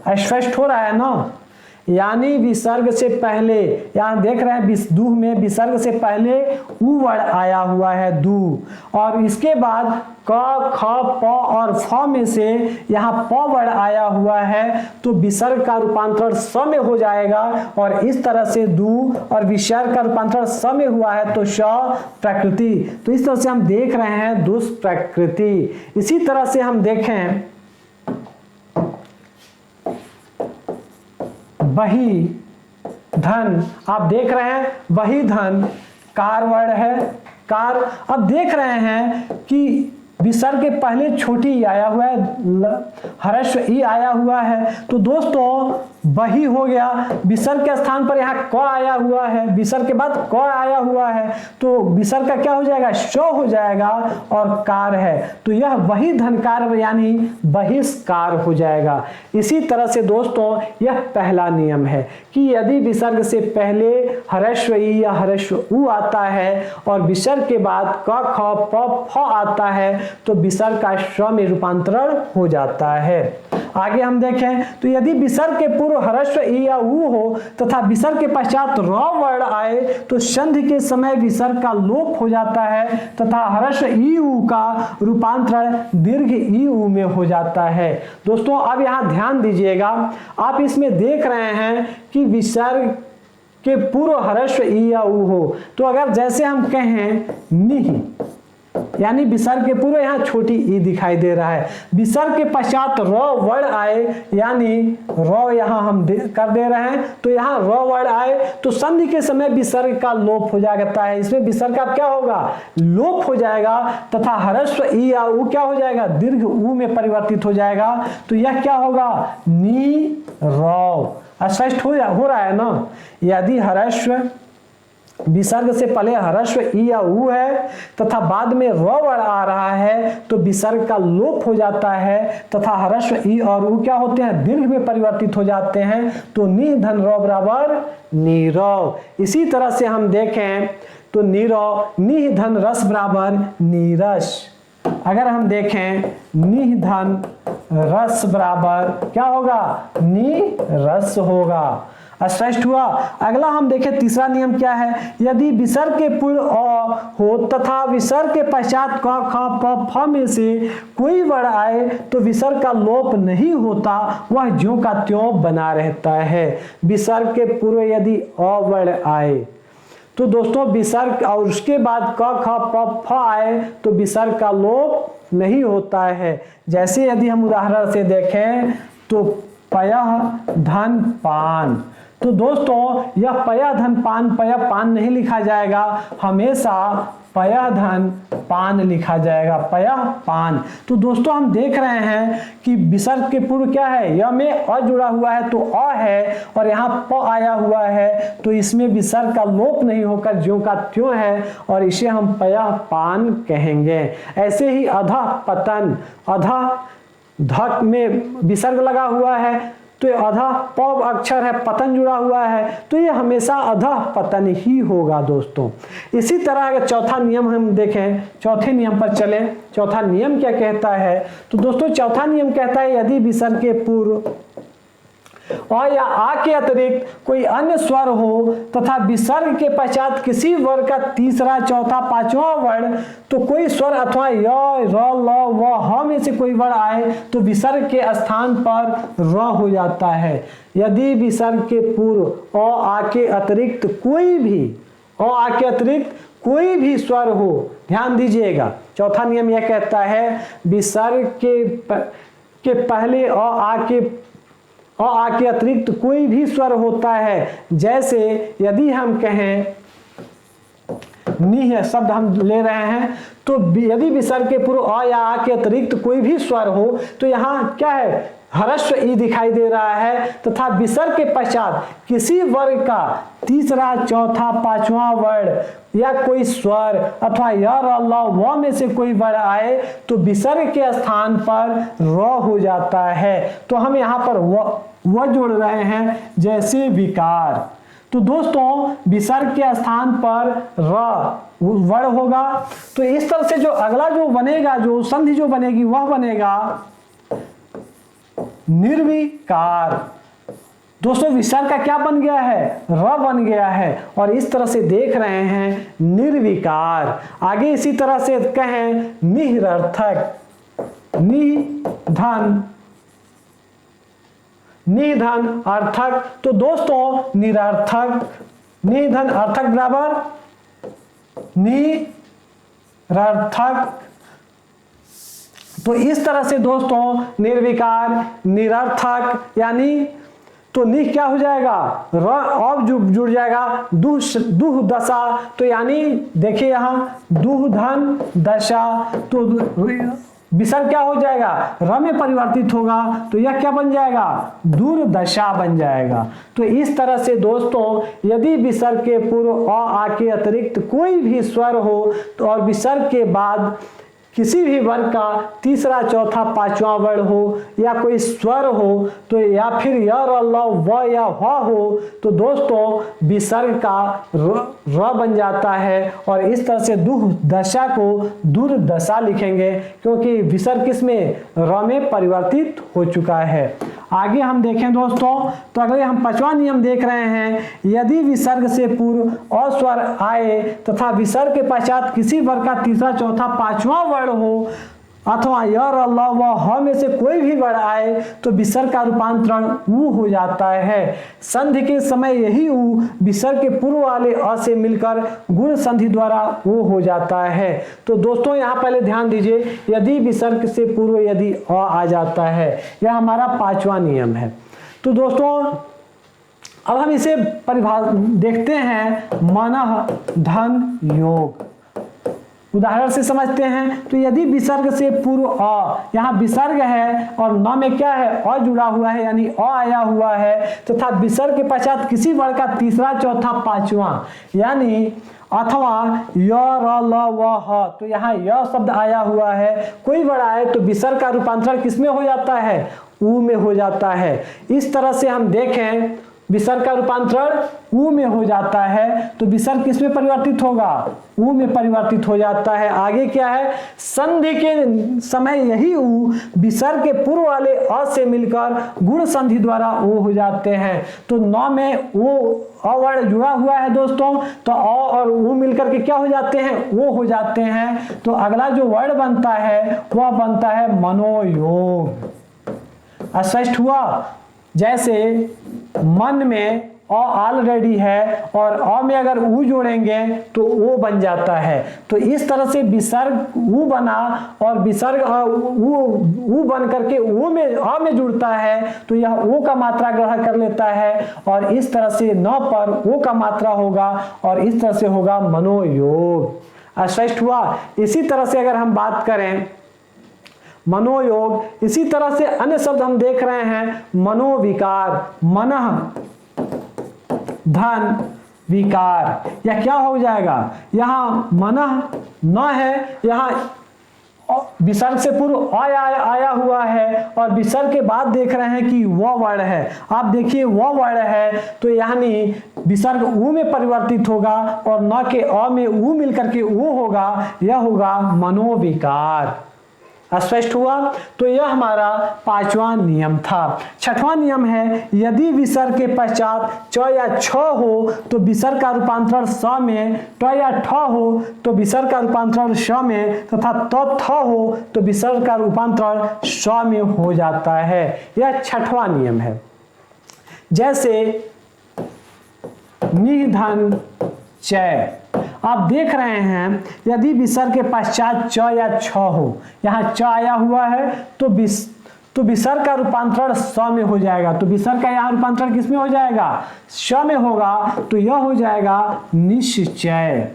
स्पष्ट हो रहा है ना। यानी विसर्ग से पहले, यहाँ देख रहे हैं दू में विसर्ग से पहले ऊ वर्ण आया हुआ है दू और इसके बाद क ख प और फ में से यहाँ प वर्ण आया हुआ है तो विसर्ग का रूपांतरण स में हो जाएगा और इस तरह से दू और विसर्ग का रूपांतरण स में हुआ है तो श प्रकृति। तो इस तरह से हम देख रहे हैं दुष्प्रकृति। इसी तरह से हम देखें वही धन, आप देख रहे हैं वही धन कार वर्ण है, कार। अब देख रहे हैं कि विसर्ग के पहले छोटी ई आया हुआ है, हर्ष ई आया हुआ है तो दोस्तों वही हो गया। विसर्ग के स्थान पर यहाँ क आया हुआ है, विसर्ग के बाद क आया हुआ है तो विसर्ग का क्या हो जाएगा, श हो जाएगा और कार है तो यह वही धनकार यानी बहिष्कार हो जाएगा। इसी तरह से दोस्तों यह पहला नियम है कि यदि विसर्ग से पहले हर्स्व ई या हर्स्व उ आता है और विसर्ग के बाद क ख प फ आता है तो विसर्ग का श में रूपांतरण हो जाता है। आगे हम देखें तो यदि विसर्ग के पूर्व ह्रस्व ई या ऊ हो तथा विसर्ग के पश्चात र वर्ण आए तो संधि के समय विसर्ग का लोप हो जाता है तथा ह्रस्व ई ऊ का रूपांतरण दीर्घ ई ऊ में हो जाता है। दोस्तों अब यहाँ ध्यान दीजिएगा, आप इसमें देख रहे हैं कि विसर्ग के पूर्व ह्रस्व ई या ऊ हो, तो अगर जैसे हम कहें निह, यानी विसर्ग के पूर्व यहाँ छोटी ई दिखाई दे रहा है, विसर्ग के पश्चात र वर्ण आए, यानी र यहाँ हम कर दे रहे हैं, तो यहाँ र वर्ण आए तो संधि के समय विसर्ग का लोप हो जाता है। इसमें विसर्ग का क्या होगा, लोप हो जाएगा तथा ह्रस्व ई या ऊ क्या हो जाएगा, दीर्घ ऊ में परिवर्तित हो जाएगा। तो यह क्या होगा, नी र। स्पष्ट हो रहा है ना। यदि ह्रस्व विसर्ग से पहले ह्रस्व ई या ऊ है तथा बाद में र वर्ण आ रहा है तो विसर्ग का लोप हो जाता है तथा ह्रस्व ई और ऊ क्या होते हैं, दीर्घ में परिवर्तित हो जाते हैं। तो नि धन र बराबर नीरव। इसी तरह से हम देखें तो नीरव, नि धन रस बराबर नीरस। अगर हम देखें नि धन रस बराबर क्या होगा, नी रस होगा। स्पष्ट हुआ। अगला हम देखें तीसरा नियम क्या है, यदि विसर्ग के पूर्व अ हो तथा विसर्ग के पश्चात क ख प फ में से कोई वर्ण आए तो विसर्ग का लोप नहीं होता, वह ज्यों का त्यों बना रहता है। विसर्ग के पूर्व यदि अ वर्ण आए तो दोस्तों विसर्ग और उसके बाद क ख प फ आए तो विसर्ग का लोप नहीं होता है। जैसे यदि हम उदाहरण से देखें तो पयः धन पान, तो दोस्तों यह पयः धन पान, पयः पान नहीं लिखा जाएगा, हमेशा पयः धन पान लिखा जाएगा, पयः पान। तो दोस्तों हम देख रहे हैं कि विसर्ग के पूर्व क्या है, य में अ जुड़ा हुआ है तो अ है और यहाँ प आया हुआ है, तो इसमें विसर्ग का लोप नहीं होकर ज्यों का त्यों है और इसे हम पयः पान कहेंगे। ऐसे ही अधः पतन, अधः ध में विसर्ग लगा हुआ है तो ये अधः प अक्षर है, पतन जुड़ा हुआ है तो ये हमेशा अधः पतन ही होगा दोस्तों। इसी तरह अगर चौथा नियम हम देखें, चौथे नियम पर चले, चौथा नियम क्या कहता है, तो दोस्तों चौथा नियम कहता है यदि विसर्ग के पूर्व और या आ के अतिरिक्त कोई अन्य स्वर हो तथा विसर्ग के पश्चात किसी वर्ग का तीसरा, चौथा, पांचवा वर्ण तो कोई स्वर अथवा य, र, ल, व, ह में से कोई वर्ण आए तो विसर्ग के स्थान पर र हो जाता है। यदि विसर्ग के पूर्व अ आ के अतिरिक्त कोई भी, अ आ के अतिरिक्त कोई भी स्वर हो, ध्यान दीजिएगा, चौथा नियम यह कहता है विसर्ग के पहले अ आ के अतिरिक्त कोई भी स्वर होता है। जैसे यदि हम कहें निह शब्द हम ले रहे हैं तो यदि विसर्ग के पूर्व अ या आ के अतिरिक्त कोई भी स्वर हो तो यहाँ क्या है, ह्रस्व ई दिखाई दे रहा है तथा विसर्ग के पश्चात किसी वर्ग का तीसरा, चौथा, पांचवा वर्ण या कोई स्वर अथवा य, र, ल, व में से कोई वर्ण आए तो विसर्ग के स्थान पर र हो जाता है। तो हम यहाँ पर व जोड़ रहे हैं, जैसे विकार। तो दोस्तों विसर्ग के स्थान पर र वर्ण होगा। तो इस तरह से जो अगला जो बनेगा, जो संधि जो बनेगी वह बनेगा निर्विकार। दोस्तों विसर्ग का क्या बन गया है, र बन गया है और इस तरह से देख रहे हैं निर्विकार। आगे इसी तरह से कहें निरर्थक, निधन अर्थक। तो दोस्तों निरर्थक, निधन अर्थक बराबर निरर्थक। तो इस तरह से दोस्तों निर्विकार, निरर्थक यानी तो निह क्या हो जाएगा, र अब जुड़ जाएगा दुह दशा। तो यानी देखिए यहाँ दुह धन दशा, तो विसर्ग क्या हो जाएगा, र में परिवर्तित होगा तो यह क्या बन जाएगा, दुर्दशा बन जाएगा। तो इस तरह से दोस्तों यदि विसर्ग के पूर्व अ आ के अतिरिक्त कोई भी स्वर हो तो और विसर्ग के बाद किसी भी वर्ग का तीसरा चौथा पांचवा वर्ण हो या कोई स्वर हो तो या फिर य र ल व या ह हो तो दोस्तों विसर्ग का र बन जाता है और इस तरह से दुर्दशा को दुर्दशा लिखेंगे क्योंकि विसर्ग किसमें र में परिवर्तित हो चुका है। आगे हम देखें दोस्तों तो अगले हम पांचवा नियम देख रहे हैं, यदि विसर्ग से पूर्व अस्वर आए तथा विसर्ग के पश्चात किसी वर्ग का तीसरा चौथा पांचवा वर्ण हो अथवा य र ल व ह में से कोई भी वर्ण आए तो विसर्ग का रूपांतरण उ हो जाता है। संधि के समय यही उ विसर्ग के पूर्व वाले अ से मिलकर गुण संधि द्वारा ओ हो जाता है। तो दोस्तों यहाँ पहले ध्यान दीजिए, यदि विसर्ग से पूर्व यदि अ आ जाता है, यह हमारा पांचवा नियम है। तो दोस्तों अब हम इसे देखते हैं मनः धन योग, उदाहरण से समझते हैं। तो यदि विसर्ग से पूर्व अ, यहाँ विसर्ग है और न में क्या है अ जुड़ा हुआ है यानी अ आया हुआ है तथा विसर्ग के पश्चात किसी वर्ण का तीसरा चौथा पांचवा यानी अथवा य र ल व ह, तो यहाँ य शब्द आया हुआ है, कोई वर्ण आए तो विसर्ग का रूपांतरण किसमें हो जाता है उ में हो जाता है। इस तरह से हम देखें विसर्ग का रूपांतरण उ में हो जाता है तो विसर्ग किस में परिवर्तित होगा उ में परिवर्तित हो जाता है। आगे क्या है, संधि के समय यही उ विसर्ग के पूर्व वाले अ से मिलकर गुण संधि द्वारा ओ हो जाते हैं। तो न में ओ अवर्ण जुड़ा हुआ है दोस्तों, तो अ और उ मिलकर के क्या हो जाते हैं ओ हो जाते हैं। तो अगला जो वर्ण बनता है वह बनता है मनोयोग। स्पष्ट हुआ, जैसे मन में अ ऑलरेडी है और अ में अगर उ जोड़ेंगे तो ओ बन जाता है। तो इस तरह से विसर्ग उ बना और विसर्ग उ बन करके ओ में अ में जुड़ता है तो यह ओ का मात्रा ग्रहण कर लेता है और इस तरह से न पर ओ का मात्रा होगा और इस तरह से होगा मनोयोग। स्पष्ट हुआ। इसी तरह से अगर हम बात करें मनोयोग, इसी तरह से अन्य शब्द हम देख रहे हैं मनोविकार, मनः धन विकार, या क्या हो जाएगा, यहाँ मनः न है, यहाँ विसर्ग से पूर्व आया हुआ है और विसर्ग के बाद देख रहे हैं कि वह वर्ण है। आप देखिए वह वर्ण है तो यानी विसर्ग उ में परिवर्तित होगा और न के अ में उ मिलकर के उ होगा, यह होगा मनोविकार। स्पष्ट हुआ। तो यह हमारा पांचवा नियम था। छठवां नियम है, यदि विसर्ग के पश्चात च या छ हो तो विसर्ग का रूपांतरण स में, ट या ठ हो तो विसर्ग का रूपांतरण श में तथा त थ हो तो विसर्ग का रूपांतरण स में हो जाता है। यह छठवां नियम है। जैसे निधन चय, आप देख रहे हैं यदि विसर्ग के पश्चात च या छ हो, यहाँ च आया हुआ है तो विसर्ग का रूपांतरण स में हो जाएगा। तो विसर्ग का यहाँ रूपांतरण किस में हो जाएगा श में होगा, तो यह हो जाएगा निश्चय।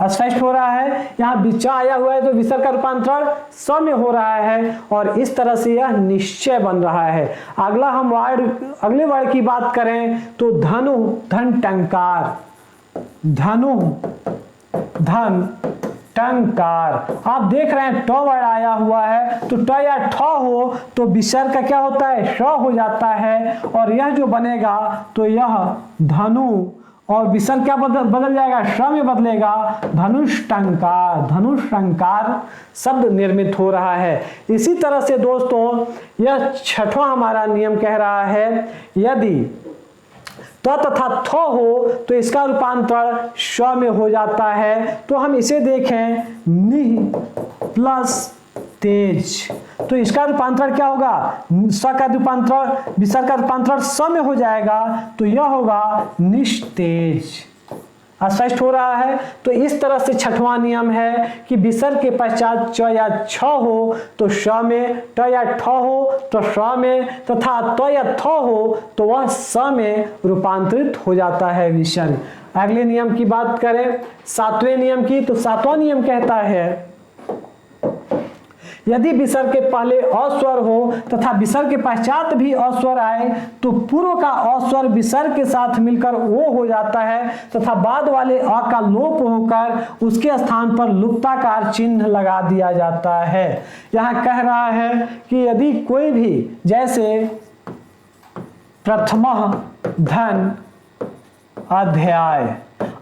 स्पष्ट हो रहा है। यहाँ च आया हुआ है तो विसर्ग का रूपांतरण स में हो रहा है और इस तरह से यह निश्चय बन रहा है। अगला हम अगले वर्ड की बात करें तो धनु, धन टंकार, धनु धन टंकार। आप देख रहे हैं ट वर्ण आया हुआ है तो ट या ठ हो तो विसर्ग का क्या होता है श हो जाता है और यह जो बनेगा तो यह धनु और विसर्ग क्या बदल जाएगा श में बदलेगा, धनुष टंकार। धनुष टंकार शब्द निर्मित हो रहा है। इसी तरह से दोस्तों यह छठवां हमारा नियम कह रहा है, यदि त तथा थ हो तो इसका रूपांतरण श में हो जाता है। तो हम इसे देखें निह प्लस तेज, तो इसका रूपांतरण क्या होगा, स का रूपांतरण विसर्ग का रूपांतरण स में हो जाएगा तो यह होगा निस्तेज। स्पष्ट हो रहा है। तो इस तरह से छठवां नियम है कि विसर्ग के पश्चात च या छ हो तो श में, ट या ठ हो तो श में तथा त या थ हो तो वह स में रूपांतरित हो जाता है विसर्ग। अगले नियम की बात करें सातवें नियम की, तो सातवां नियम कहता है यदि विसर्ग के पहले अस्वर हो तथा विसर्ग के पश्चात भी अस्वर आए तो पूर्व का अस्वर विसर्ग के साथ मिलकर ओ हो जाता है तथा बाद वाले अ का लोप होकर उसके स्थान पर लुप्ताकार चिन्ह लगा दिया जाता है। यहां कह रहा है कि यदि कोई भी, जैसे प्रथमः धन अध्याय,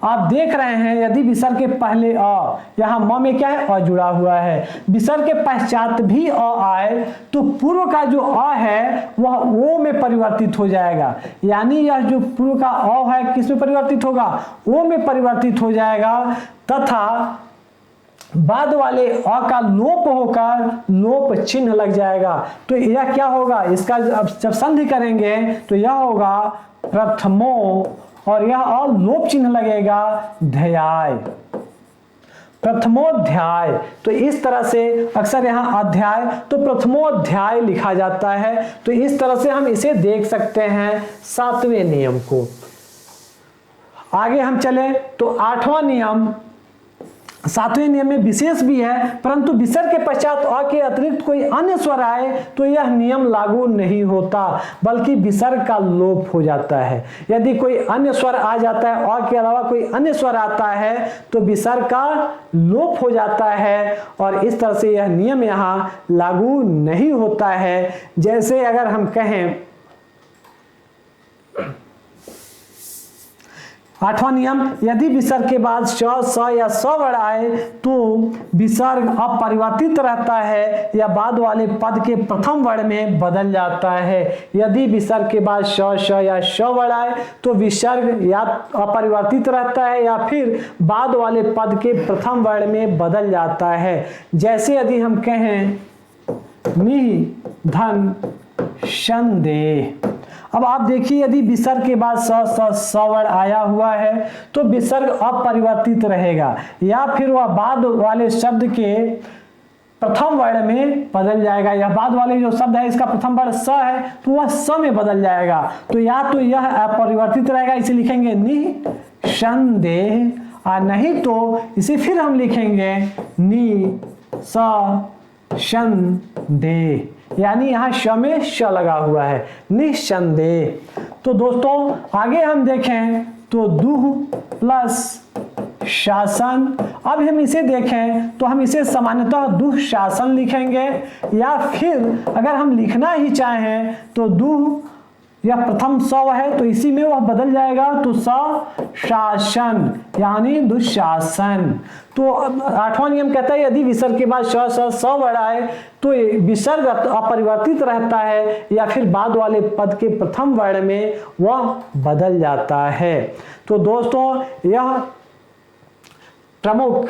आप देख रहे हैं यदि विसर्ग के पहले अ, यहां म में क्या है, अ जुड़ा हुआ है, विसर्ग के पश्चात भी अ आए तो पूर्व का जो अ है वह ओ में परिवर्तित हो जाएगा। यानी यह जो पूर्व का अ है किस में परिवर्तित होगा, ओ में परिवर्तित हो जाएगा तथा बाद वाले अ का लोप होकर लोप चिन्ह लग जाएगा। तो यह क्या होगा, इसका जब संधि करेंगे तो यह होगा प्रथमो और यह अ लोप चिन्ह लगेगा ध्याय, प्रथमोध्याय। तो इस तरह से अक्सर यहाँ अध्याय तो प्रथमोध्याय लिखा जाता है। तो इस तरह से हम इसे देख सकते हैं 7वें नियम को। आगे हम चले तो 8वां नियम, 7वें नियम में विशेष भी है, परंतु विसर्ग के पश्चात अ के अतिरिक्त कोई अन्य स्वर आए तो यह नियम लागू नहीं होता बल्कि विसर्ग का लोप हो जाता है। यदि कोई अन्य स्वर आ जाता है, अ के अलावा कोई अन्य स्वर आता है तो विसर्ग का लोप हो जाता है और इस तरह से यह नियम यहाँ लागू नहीं होता है। जैसे अगर हम कहें 8वां नियम, यदि विसर्ग के बाद श, स या स वर्ण आए तो विसर्ग अपरिवर्तित रहता है या बाद वाले पद के प्रथम वर्ण में बदल जाता है। यदि विसर्ग के बाद श, श या श वर्ण आए तो विसर्ग या अपरिवर्तित रहता है या फिर बाद वाले पद के प्रथम वर्ण में बदल जाता है। जैसे यदि हम कहें निधन संदेह, अब आप देखिए यदि विसर्ग के बाद स वर्ण आया हुआ है तो विसर्ग अपरिवर्तित रहेगा या फिर वह बाद वाले शब्द के प्रथम वर्ण में बदल जाएगा। या बाद वाले जो शब्द है इसका प्रथम वर्ण स है तो वह स में बदल जाएगा। तो या तो यह अपरिवर्तित रहेगा, इसे लिखेंगे निसंदेह, और नहीं तो इसे फिर हम लिखेंगे निसंदेह, यानी यहां श में श लगा हुआ है, निसंदेह। तो दोस्तों आगे हम देखें तो दुह प्लस शासन। अब हम इसे देखें तो हम इसे सामान्यतः दुःशासन लिखेंगे या फिर अगर हम लिखना ही चाहें तो दुह यह प्रथम स है तो इसी में वह बदल जाएगा तो स शासन यानी दुशासन। तो 8वां नियम कहता है यदि विसर्ग के बाद स वर्ण आए तो विसर्ग अपरिवर्तित रहता है या फिर बाद वाले पद के प्रथम वर्ण में वह बदल जाता है। तो दोस्तों यह प्रमुख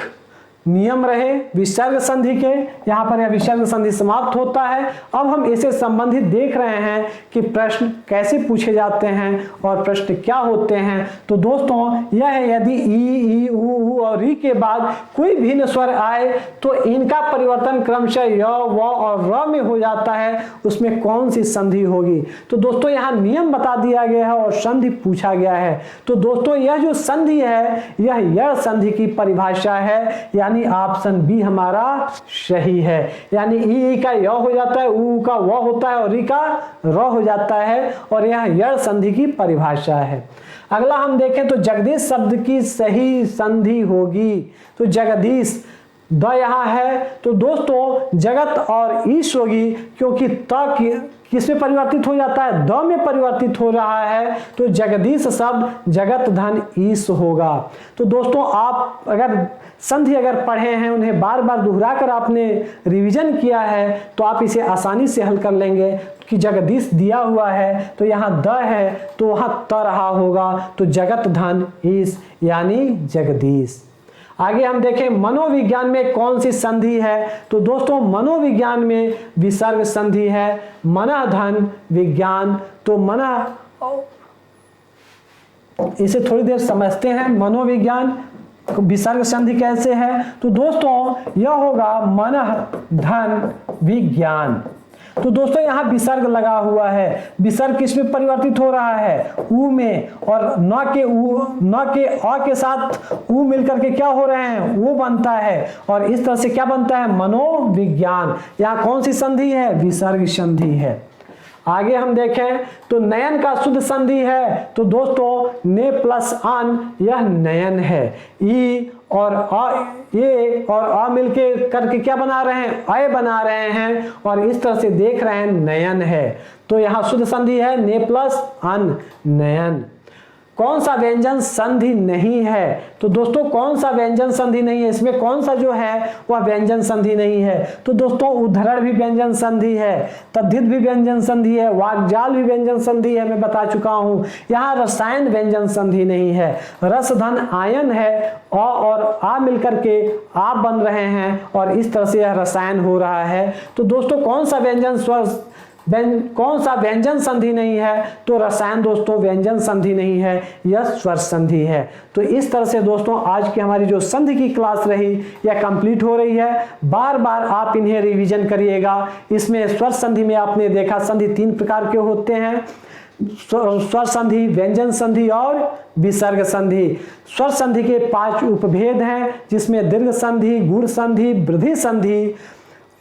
नियम रहे विसर्ग संधि के। यहाँ पर यह विसर्ग संधि समाप्त होता है। अब हम इससे संबंधित देख रहे हैं कि प्रश्न कैसे पूछे जाते हैं और प्रश्न क्या होते हैं। तो दोस्तों यह है यदि ई उ और री के बाद कोई भिन्न स्वर आए तो इनका परिवर्तन क्रमशः य व और र में हो जाता है, उसमें कौन सी संधि होगी। तो दोस्तों यहाँ नियम बता दिया गया है और संधि पूछा गया है। तो दोस्तों यह जो संधि है यह यड़ संधि की परिभाषा है, यानी ऑप्शन बी हमारा सही है। यानी ई का य हो जाता है, उ का व होता है और री का र हो जाता है और यह यड़ संधि की परिभाषा है। अगला हम देखें तो जगदीश शब्द की सही संधि होगी। तो जगदीश द यहाँ है तो दोस्तों जगत और ईश होगी, क्योंकि त किस में परिवर्तित हो जाता है, द में परिवर्तित हो रहा है। तो जगदीश शब्द जगत धन ईश होगा। तो दोस्तों आप अगर संधि अगर पढ़े हैं, उन्हें बार बार दोहरा कर आपने रिवीजन किया है तो आप इसे आसानी से हल कर लेंगे कि जगदीश दिया हुआ है तो यहाँ द है तो वहाँ त रहा होगा, तो जगत धन ईश यानी जगदीश। आगे हम देखें मनोविज्ञान में कौन सी संधि है। तो दोस्तों मनोविज्ञान में विसर्ग संधि है। मनः धन विज्ञान, तो मनः, इसे थोड़ी देर समझते हैं मनोविज्ञान विसर्ग संधि कैसे है। तो दोस्तों यह होगा मनः धन विज्ञान। तो दोस्तों यहाँ विसर्ग लगा हुआ है, विसर्ग किस में परिवर्तित हो रहा है, ऊ में, और न के अ के साथ ऊ मिलकर के क्या हो रहे हैं, वो बनता है, और इस तरह से क्या बनता है, मनोविज्ञान। यहाँ कौन सी संधि है, विसर्ग संधि है। आगे हम देखें तो नयन का शुद्ध संधि है, तो दोस्तों ने प्लस अन, यह नयन है। ई और ये और अ मिलके करके क्या बना रहे हैं, अय बना रहे हैं, और इस तरह से देख रहे हैं नयन है। तो यहाँ शुद्ध संधि है ने प्लस अन, नयन। कौन सा व्यंजन संधि नहीं है, तो दोस्तों कौन सा व्यंजन संधि नहीं है, इसमें कौन सा जो है वह व्यंजन संधि नहीं है, तो दोस्तों उद्धरण भी व्यंजन संधि है, तद्धित भी व्यंजन संधि है, वाक्जाल भी व्यंजन संधि है, मैं बता चुका हूं। यहाँ रसायन व्यंजन संधि नहीं है, रस धन आयन है, अ और आ मिलकर के आप बन रहे हैं, और इस तरह से यह रसायन हो रहा है। तो दोस्तों कौन सा व्यंजन संधि नहीं है, तो रसायन दोस्तों व्यंजन संधि नहीं है, यह स्वर संधि है। तो इस तरह से दोस्तों आज की हमारी जो संधि की क्लास रही यह कंप्लीट हो रही है। बार बार आप इन्हें रिवीजन करिएगा। इसमें स्वर संधि में आपने देखा संधि 3 प्रकार के होते हैं, स्वर संधि, व्यंजन संधि और विसर्ग संधि। स्वर संधि के 5 उपभेद हैं, जिसमें दीर्घ संधि, गुण संधि, वृद्धि संधि,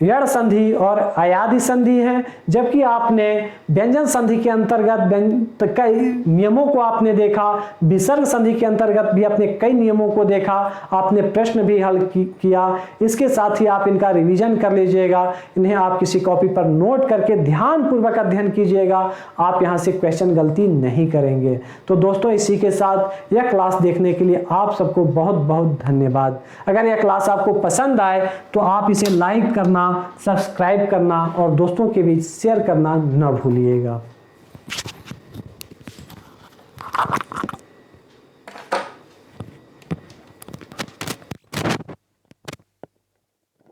यड़ संधि और अयादि संधि है। जबकि आपने व्यंजन संधि के अंतर्गत कई नियमों को आपने देखा, विसर्ग संधि के अंतर्गत भी अपने कई नियमों को देखा, आपने प्रश्न भी हल किया। इसके साथ ही आप इनका रिवीजन कर लीजिएगा, इन्हें आप किसी कॉपी पर नोट करके ध्यानपूर्वक अध्ययन कीजिएगा, आप यहाँ से क्वेश्चन गलती नहीं करेंगे। तो दोस्तों इसी के साथ यह क्लास देखने के लिए आप सबको बहुत बहुत धन्यवाद। अगर यह क्लास आपको पसंद आए तो आप इसे लाइक करना, सब्सक्राइब करना और दोस्तों के बीच शेयर करना न भूलिएगा।